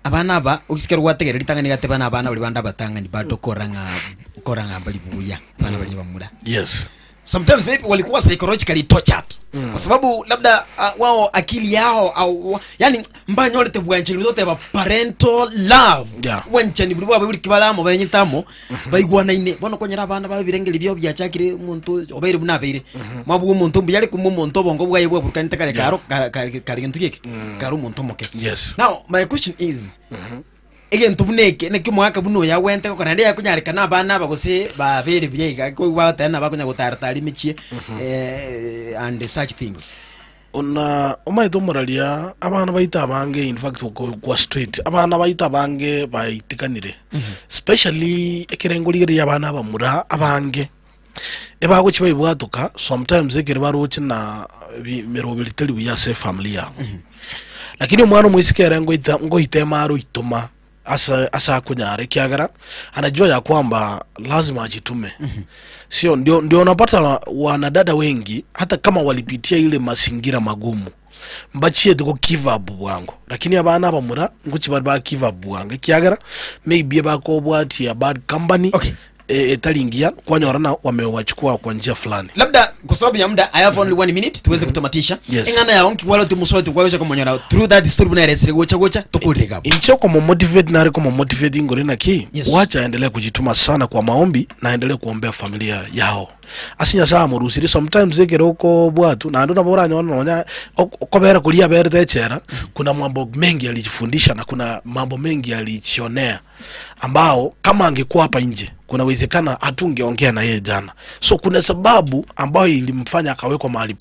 Abana aba ukisikira gwategera litangani gate bana abana bali banda batangani bato koranga bali buya bana bali bamura. Yes. Sometimes maybe walikuwa psychologically tortured kwa sababu labda wao akili yao au yani mbanyole te bwanjili zote ba parental love wanchani bulwa buli kibalamo banyitamo bayigwana ine bono konyera abana babirengeli byo byachakire umuntu obaire bunabire mabu umuntu mbiyali kumuntu bongo bwaye bwa burkanita kare karo ntukeke karo umuntu moke. Yes. Now my question is egento buneke ne kimwaka buno ya wente ko nande yakunyarika nabana bagose babere byiga ko watana bakunya gutartari michie and such things. Ona omaito moralia abana baita bange in fact kwa street abana baita bange baitikanire especially ekerengoli ya abana bamura abange ebago chiba ibwatuka sometimes ekere baruchi na merobili teli ya se family ya lakini umwana mwisikere ngo itemaru ituma asa kunyare kiagara anajua ya kwamba lazima ajitume. Sio ndio unapata wanadada wengi hata kama walipitia ile mazingira magumu mbachie diko give up wangu, lakini abana bamura nguchi ba give up wangu kiagara maybe bako bwati ya bad company. Okay. Etalingia kwa nyorana wamewachukua kwa njia fulani. Labda kwa sababu ya muda I have only 1 minute tuweze kutamatisha. Yes. Engana ya onki wala tumuswa tukwaweza kumonyora through that story buna resire gocha tukurika. Incho como motivate na como motivate ngorina ki. Yes. Wacha aendelee kujituma sana kwa maombi na aendelee kuombea familia yao. Asinya saa murusiri sometimes zekero uko bwatu na ndona bora nyonya okobera kulia bere techera kuna mambo mengi alijifundisha na kuna mambo mengi alichionea ambao kama angekuwa hapa nje kuna uwezekana hatungeongea na yeye jana. So kuna sababu ambayo ilimfanya akawekwa mahali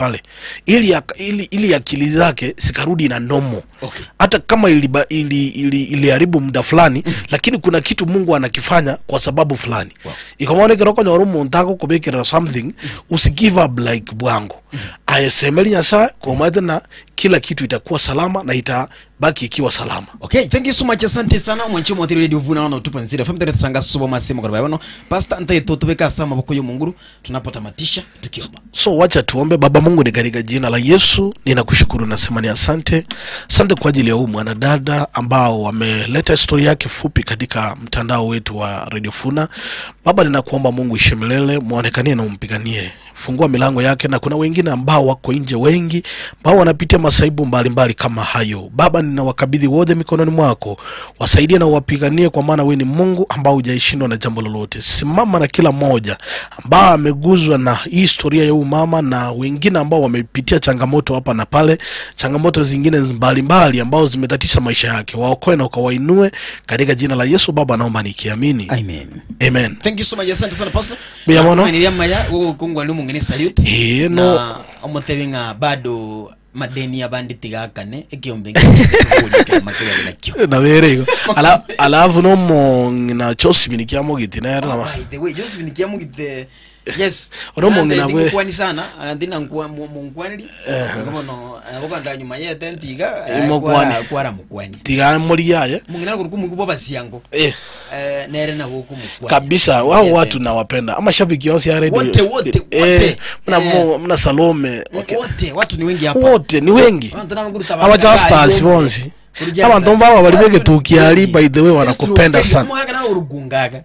ili akili zake sikarudi na nomo. Okay. Hata kama iliharibu muda fulani lakini kuna kitu Mungu anakifanya kwa sababu fulani. Wow. Ikamwone kiroko nyorumu ntako kubekera something usigive up like bwangu. Ayesemeli nyasa kwa na kila kitu itakuwa salama na itabaki ikiwa salama. Okay, thank you so much. Asante sana mwanchi mwa Radio Vuna na 2.0 FM tere tusanga subo masemo kwa bayono. Pastor ntaye totubeka sama bukoyo Munguru tunapotamatisha tukiomba. So wacha tuombe. Baba Mungu, ni katika jina la Yesu ninakushukuru na sema ni asante. Asante kwa ajili ya huyu mwanadada ambao wameleta historia yake fupi katika mtandao wetu wa Radio Vuna. Baba ninakuomba Mungu ishemelele, muonekanie na umpiganie. Fungua milango yake, na kuna wengine ambao wako nje wengi ambao wanapitia masaibu mbalimbali kama hayo. Baba ninawakabidhi wote mikononi mwako. Wasaidie na uwapiganie kwa maana wewe ni Mungu ambao hujaishindwa na jambo lolote. Simama na kila mmoja ambao ameguzwa na hii historia ya mama na wengine ambao wamepitia changamoto hapa na pale, changamoto zingine mbalimbali ambao zimetatisha maisha yake. Waokoe na ukawainue katika jina la Yesu. Baba naomba nikiamini. Amen. Amen. Thank you so much. Asante sana Pastor. Bia mono. Niliamaya kungwa lumu ngene salute. No. Na omothevinga bado madeni ya banditi gakane ekiombenga na verego alafu no mongina Josephine kiamo gitinera na by the way Josephine kiamo gite yes no mongina we kwani sana ndina nkwa mungwaniri kama no abokanda nyuma ye tentiga kwara mukwani tiga muri yaye mungina kurukumu kubo basiyango nere na hukumu kabisa. Wao watu na wapenda ama shabiki wao ya radio wote mna Salome wote watu ni wengi hapa, wote ni wengi abacha stars bonzi kama ndomba walibege tukiali. By the way wanakupenda sana mwaga na urugungaga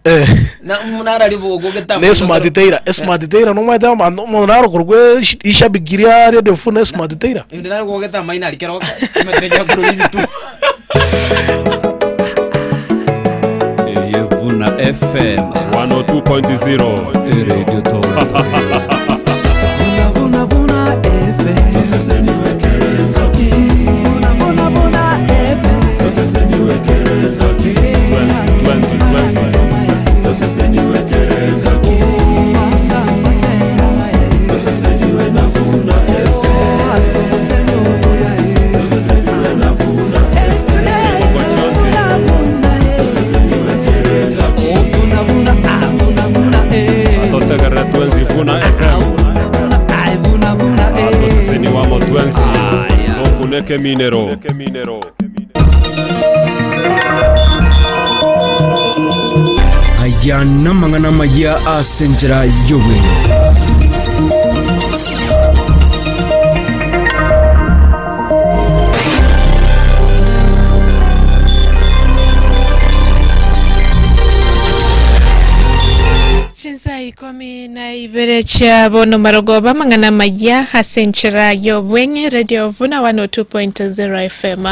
na munara livo gogeta Smart Teira no maita munara kurugwe ishabikiria Radio Vuna Smart Teira ndina gogeta maina alikeroka metereja kurudi tu Vuna FM 102.0 Radio Tower. Vuna FM. Sasa niwekerenga ki. Vuna FM. Sasa niwekerenga ki. Sasa niwekerenga ki. Sasa niwe na Vuna FM. Sasa niwe na Vuna FM. Sasa niwekerenga ki. Atotega Twenzi Vuna FM. Atoseseni wamo Twenzi. Tokuneke minero. aya namangana maya asenjera yowe Chinza ikomi na ibere cha bono marogoba mangana maya hasenchera yobwenye Radio Vuna 102.0 FM.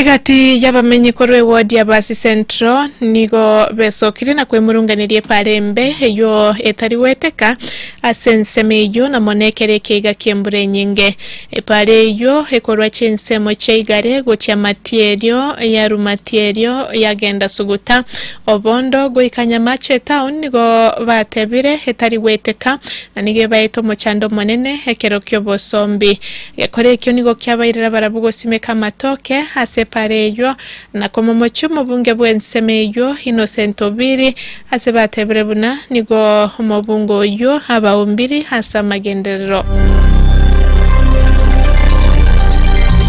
egati y'abamenyekoro eward ya Basi Central nigo besokire na kwemurunganirie parembe eyo etariweteka asensemeyo na monekere keiga kiembure nyinge epare yo ekorwa chinsemo cheigare gocha matierio ya rumatierio yagenda suguta obondo goikanya mache town nigo batebire etariweteka na nige baito mochando monene ekerokyo bosombi ekore kyo nigo kyabairira barabugo simeka matoke asepareyo na komomochumo bunge bwensemeyo Innocent Obiri asebatebire buna nigo mobungo yo abaumbiri hasa magenderero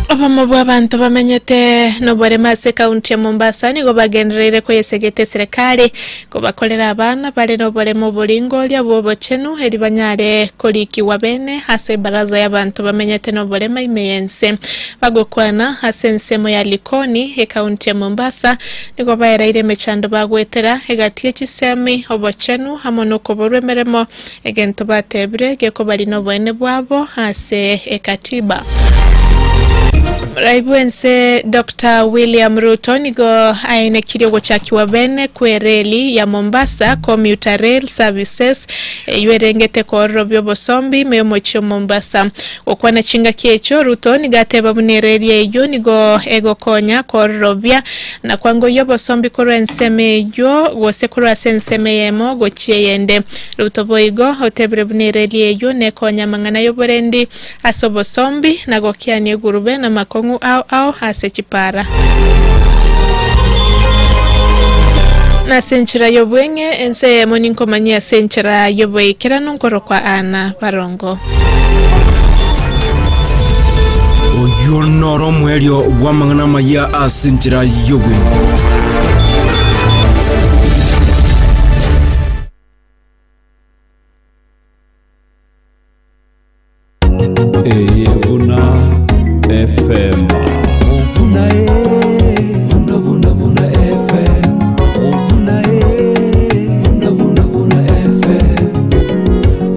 Abamo bw'abantu bamenyete no bore mase county ya Mombasa nigo bagenderere ko yesegete serikali ko bakolera abana bale no bore mu bulingo lya bobo chenu eri banyare koliki wabene hase baraza y'abantu bamenyete no bore maimeyense bagokwana hasensemo ya Likoni e county ya Mombasa nigo bayiraire mechando bagwetera egatie chisemi obo chenu hamono ko borwemeremo egento batebre geko bali no bwene bwabo hase ekatiba Raibuense Dr. William Ruto nigo aine kiriogo chakiwa bene kwe reli ya Mombasa Commuter Rail Services yuerengete kwa Robio Bosombi meomocho Mombasa wakwana chinga kiecho Ruto nigateba bune reli ya iyo nigo ego konya kwa Robia na kwango yo Bosombi kuru enseme yo gose kuru asenseme yemo gochie yende Ruto boigo hotebre bune reli ya iyo ne konya mangana yo borendi aso Bosombi na gokia ni gurube na makongu au hase chipara na senchira yobwenge ense moninko mania senchira yobwe kera nunkoro kwa ana parongo Oyo noro mwerio wamangana maya asenchira yobwe Vuna FM Vuna FM Vuna FM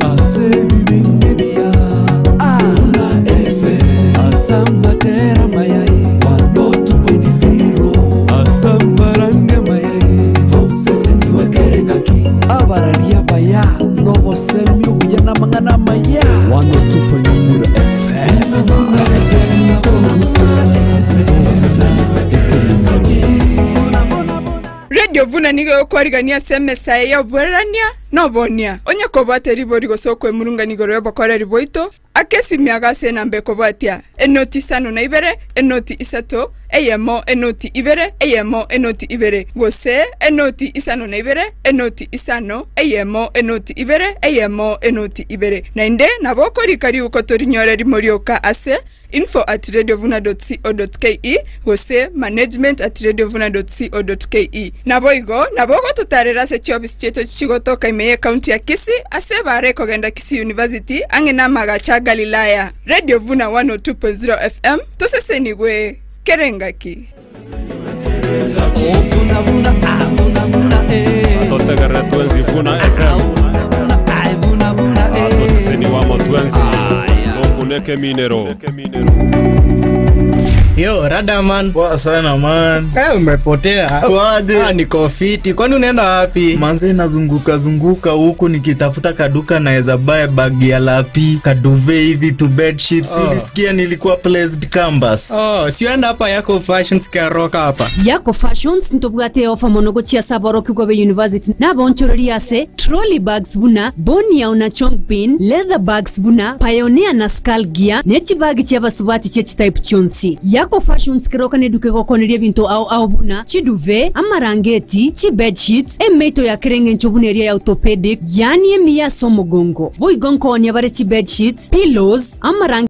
Ase bibingia Vuna FM Asambatera mayai 102.0 Asambaranga mayai Sese niwe kerengaki Abararia baya Nobo semi ujana mangana maya 102.0 FM Radio Vuna nigo kwarigania semesa ya bwerania no bonia onye kobate ribori gosokwe murunga nigoro bakora riboito akesi miagase na mbeko batia enoti sano na ibere enoti isato eyemo enoti ibere eyemo enoti ibere gose enoti isano na ibere enoti isano eyemo enoti ibere eyemo enoti ibere na inde naboko rikari ukotorinyore rimorioka ase info@radiovuna.co.ke gose management@radiovuna.co.ke naboigo naboko tutarera se chobis cheto chigotoka imeye county ya Kisii ase bare kogenda Kisii University angena magacha Galilaya Radio Vuna 102.0 FM tusesenigwe kerengaki Atotagara tuenzi Vuna FM Atoseseni wamo tuenzi Tokuneke minero Yo, Radaman. Poa sana man. Kaya umepotea. Kwaje? Niko fiti. Kwani unaenda wapi? Manze nazunguka huku nikitafuta kaduka naeza buy bag ya lapi, kaduve hivi to bed sheets. Ulisikia nilikuwa placed campus. Siuenda hapa Yako Fashions karoka hapa. Yako Fashions ntobwate ofa monogo chia sabaro kigobe university na bonchorori ase trolley bags buna boni ya chong pin leather bags buna pioneer na skull gear nechi bag chia basubati chechi type chonsi Yako Fashions kiroka neduke gokoneria binto au buna chiduve amarangeti chi bed sheets emeito ya kerenge nchobuneria ya orthopedic yani emia somogongo boigonko ni abare chi bed sheets pillows amarangeti